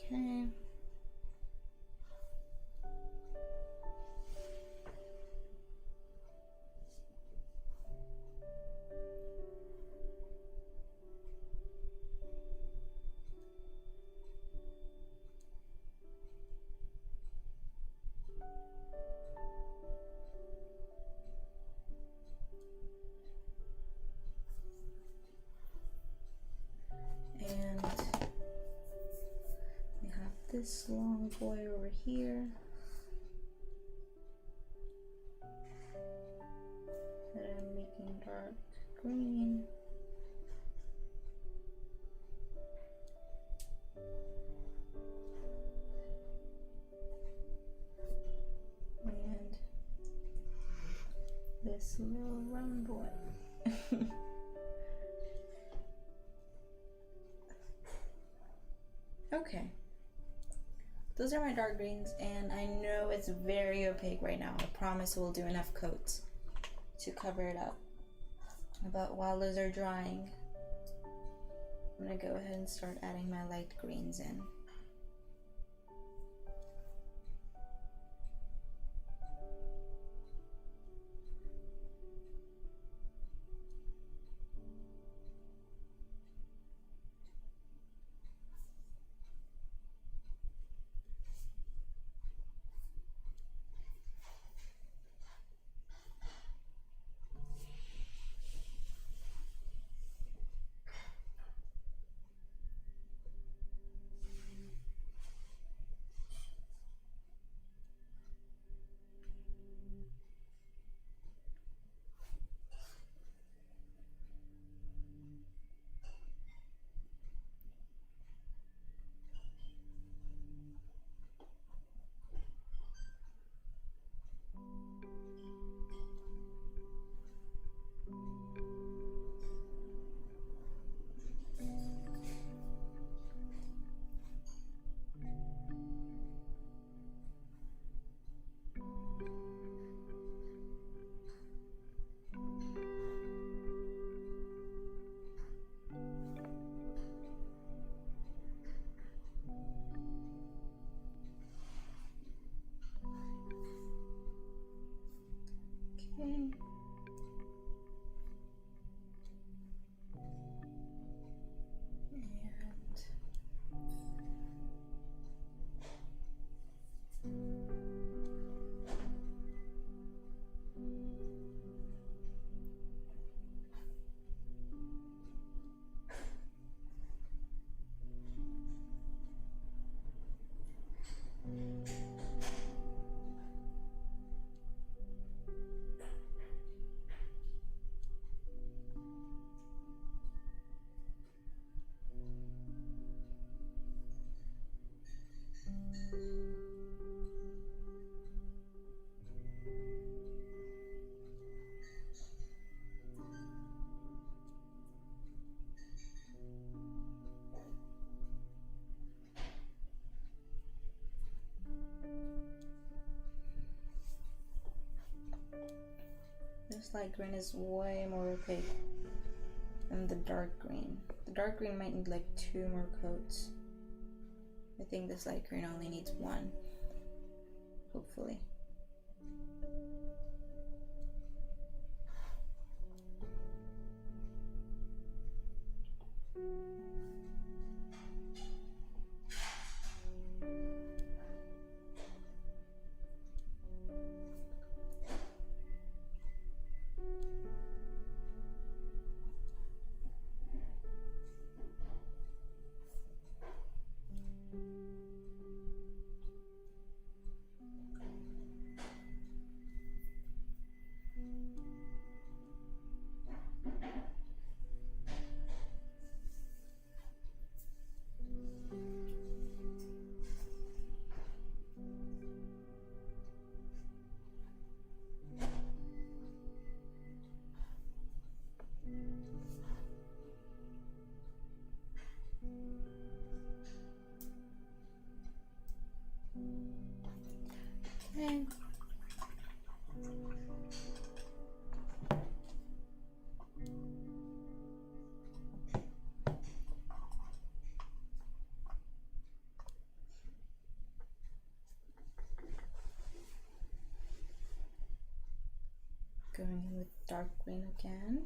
S1: Okay. And we have this long boy over here that I'm making dark green. And this little run boy. Okay, those are my dark greens, and I know it's very opaque right now. I promise we'll do enough coats to cover it up. But while those are drying, I'm gonna go ahead and start adding my light greens in. This light green is way more opaque than the dark green. The dark green might need like 2 more coats. I think this light green only needs 1, hopefully. Okay. Going in with dark green again.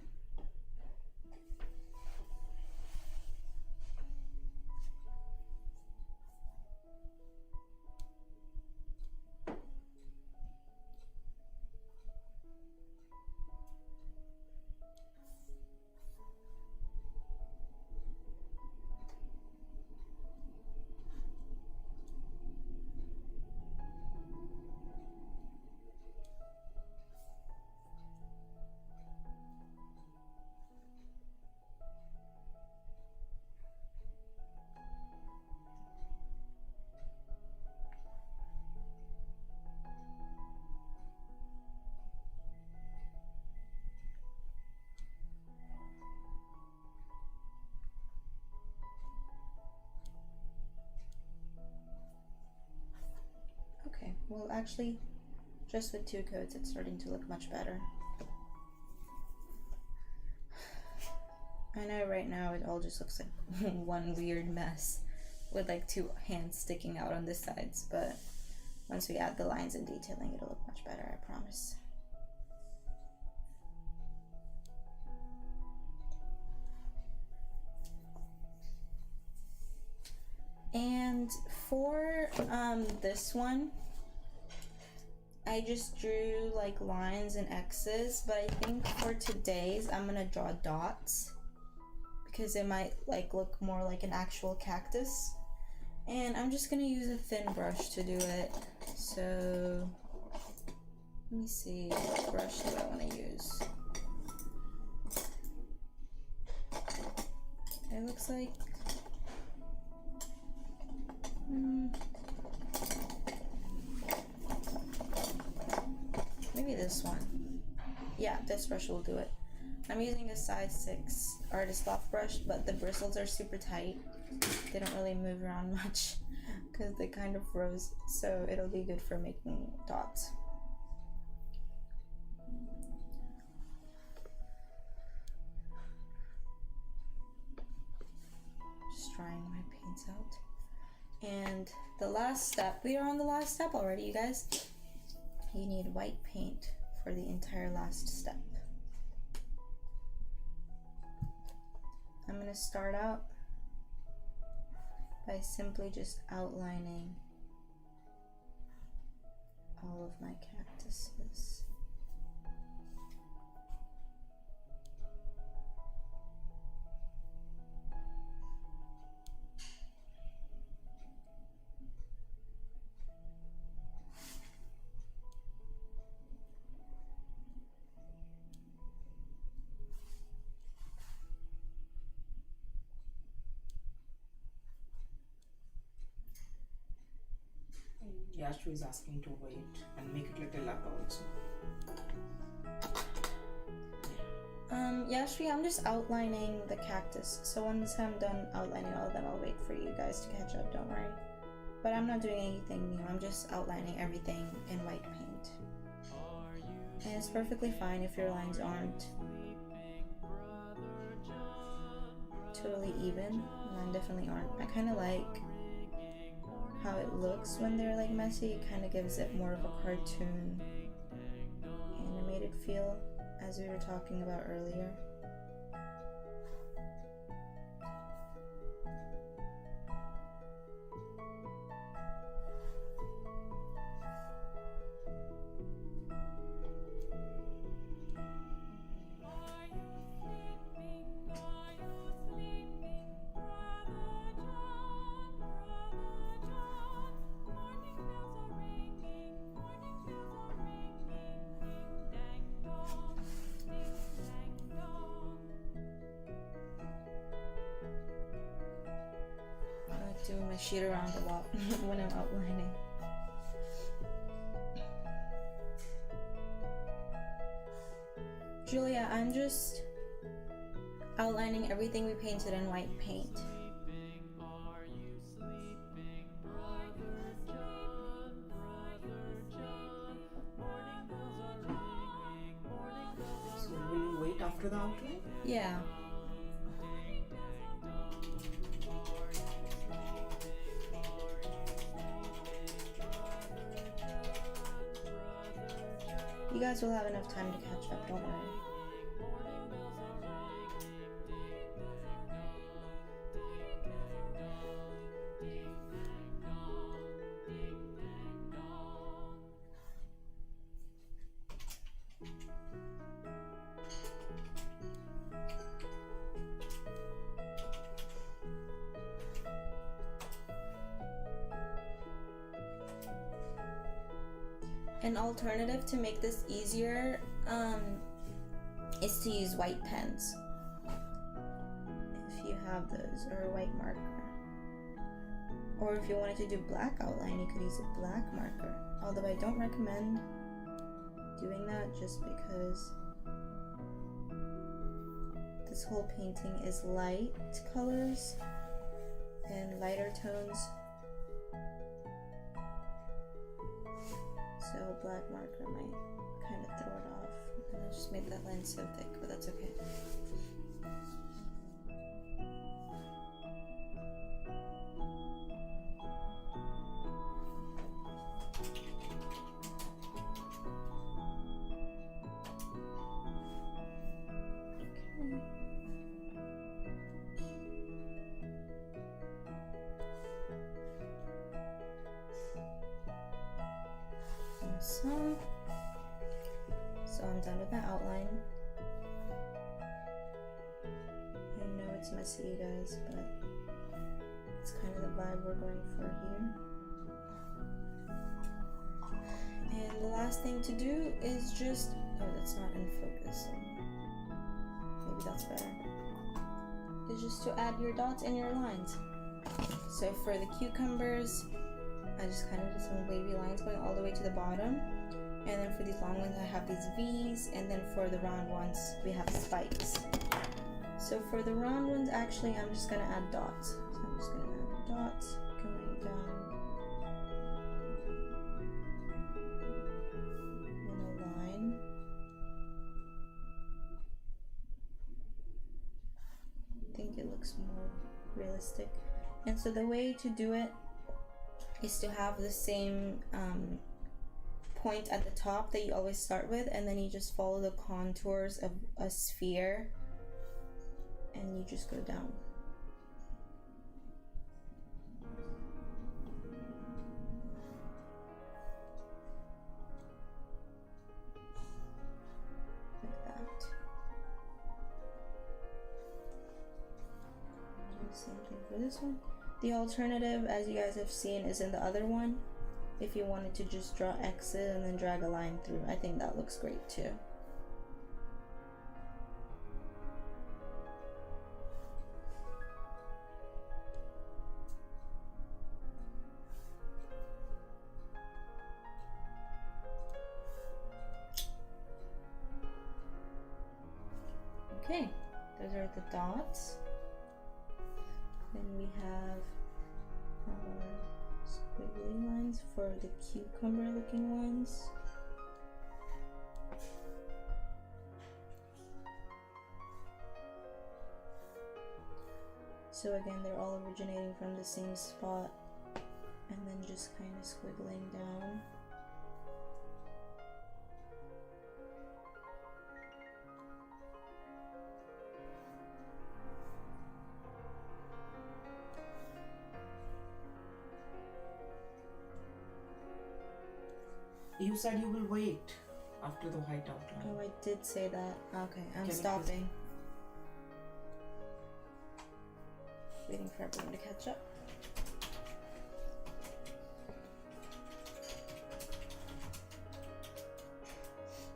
S1: Okay, well actually, just with 2 coats it's starting to look much better. I know right now it all just looks like one weird mess with like 2 hands sticking out on the sides, but once we add the lines and detailing it'll look much better, I promise. And for this one, I just drew like lines and X's, but I think for today's I'm gonna draw dots because it might like look more like an actual cactus. And I'm just gonna use a thin brush to do it. So let me see, what brush do I want to use? It looks like maybe this one. Yeah, this brush will do it. I'm using a size 6 artist loft brush, but the bristles are super tight. They don't really move around much because they kind of froze, so it'll be good for making dots. Just trying my paints out. And the last step, we are on the last step already, you guys. You need white paint for the entire last step. I'm gonna start out by simply just outlining all of my cactuses.
S2: Yashu is asking to wait and make it little up also.
S1: Yashri, I'm just outlining the cactus. So once I'm done outlining all of them, I'll wait for you guys to catch up, don't worry. But I'm not doing anything new, I'm just outlining everything in white paint. And it's perfectly fine if your lines aren't totally even. Mine definitely aren't. I kind of like how it looks when they're like messy. It kind of gives it more of a cartoon animated feel, as we were talking about earlier. Doing my sheet around a lot when I'm outlining. Julia, I'm just outlining everything we painted in white paint.
S2: So will you wait after the outline?
S1: Yeah. You guys will have enough time to catch up, don't worry. An alternative to make this easier is to use white pens, if you have those, or a white marker. Or if you wanted to do black outline, you could use a black marker. Although I don't recommend doing that, just because this whole painting is light colors and lighter tones. So a black marker might kind of throw it off. And I just made that line so thick, but that's okay. So I'm done with my outline. I know it's messy, you guys, but it's kind of the vibe we're going for here. And the last thing to do is just, oh, that's not in focus. Maybe that's better. Is just to add your dots and your lines. So for the cucumbers, I just kind of did some wavy lines going all the way to the bottom. And then for these long ones, I have these V's. And then for the round ones, we have spikes. So for the round ones, actually, I'm just going to add dots. So I'm just going to add dots going down in a line. I think it looks more realistic. And so the way to do it is to have the same point at the top that you always start with, and then you just follow the contours of a sphere and you just go down. Like that. Do the same thing for this one. The alternative, as you guys have seen, is in the other one. If you wanted to just draw X's and then drag a line through, I think that looks great too. Okay, those are the dots. Then we have our squiggly lines for the cucumber looking ones. So again, they're all originating from the same spot and then just kind of squiggling down.
S2: You said you will wait after the white outline.
S1: Oh, I did say that. Okay, I'm
S2: Can you
S1: stopping. Waiting for everyone to catch up.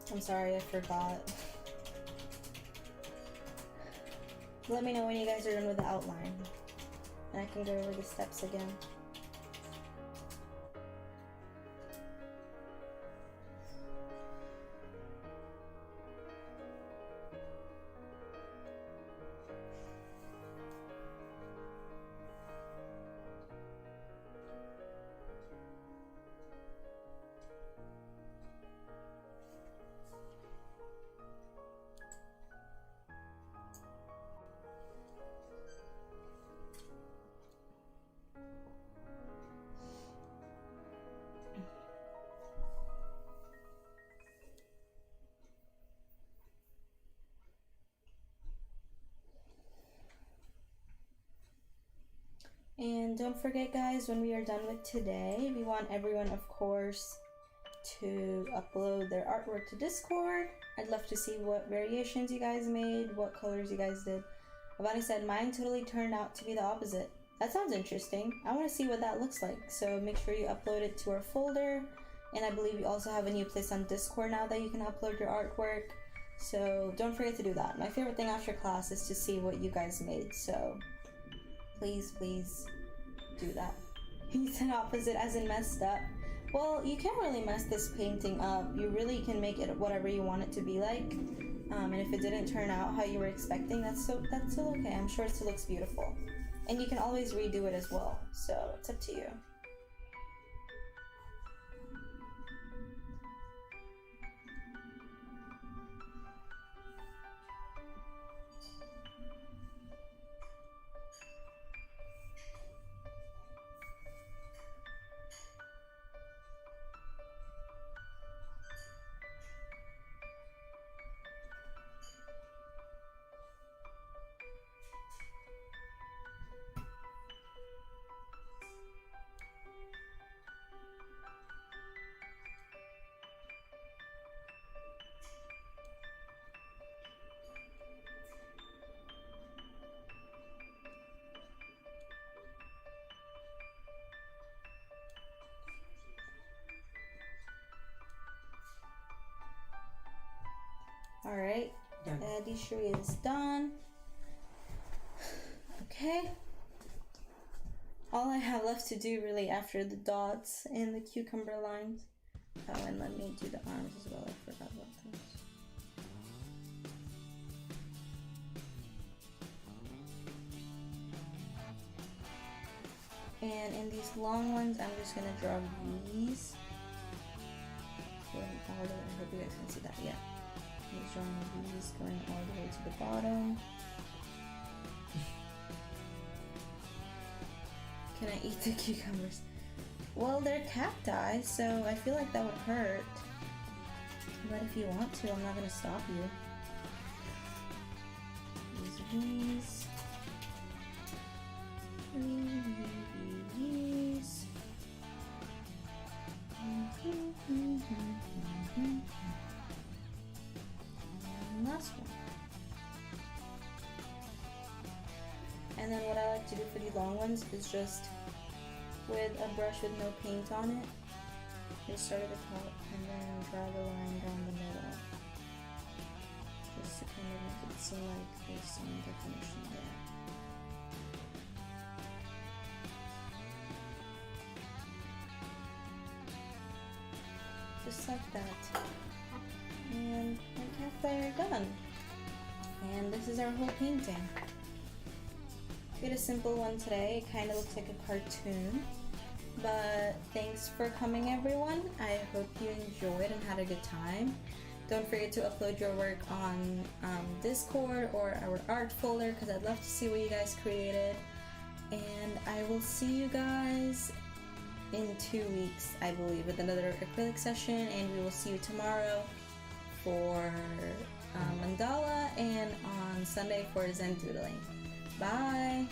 S1: I'm sorry, I forgot. Let me know when you guys are done with the outline, and I can go over the steps again. And don't forget, guys, when we are done with today, we want everyone, of course, to upload their artwork to Discord. I'd love to see what variations you guys made, what colors you guys did. Avani said mine totally turned out to be the opposite. That sounds interesting. I want to see what that looks like. So make sure you upload it to our folder. And I believe we also have a new place on Discord now that you can upload your artwork. So don't forget to do that. My favorite thing after class is to see what you guys made. So please do that. He said opposite as in messed up. Well, you can't really mess this painting up. You really can make it whatever you want it to be like. And if it didn't turn out how you were expecting, that's still okay. I'm sure it still looks beautiful. And you can always redo it as well. So it's up to you. Alright, Dishree is done. Okay. All I have left to do really after the dots and the cucumber lines. Oh, and let me do the arms as well. I forgot about those. And in these long ones, I'm just gonna draw these. Going all the way. I hope you guys can see that. Yeah. I'm just drawing these going all the way to the bottom. Can I eat the cucumbers? Well, they're cacti, so I feel like that would hurt. But if you want to, I'm not gonna stop you. These. These. And last one. And then what I like to do for these long ones is just with a brush with no paint on it, just start at the top and then draw the line down the middle, just to kind of make it seem like there's some definition there. Just like that. And our cacti are done. And this is our whole painting. We had a simple one today. It kind of looks like a cartoon. But thanks for coming, everyone. I hope you enjoyed and had a good time. Don't forget to upload your work on Discord or our art folder, because I'd love to see what you guys created. And I will see you guys in 2 weeks, I believe, with another acrylic session, and we will see you tomorrow for mandala and on Sunday for Zen doodling. Bye!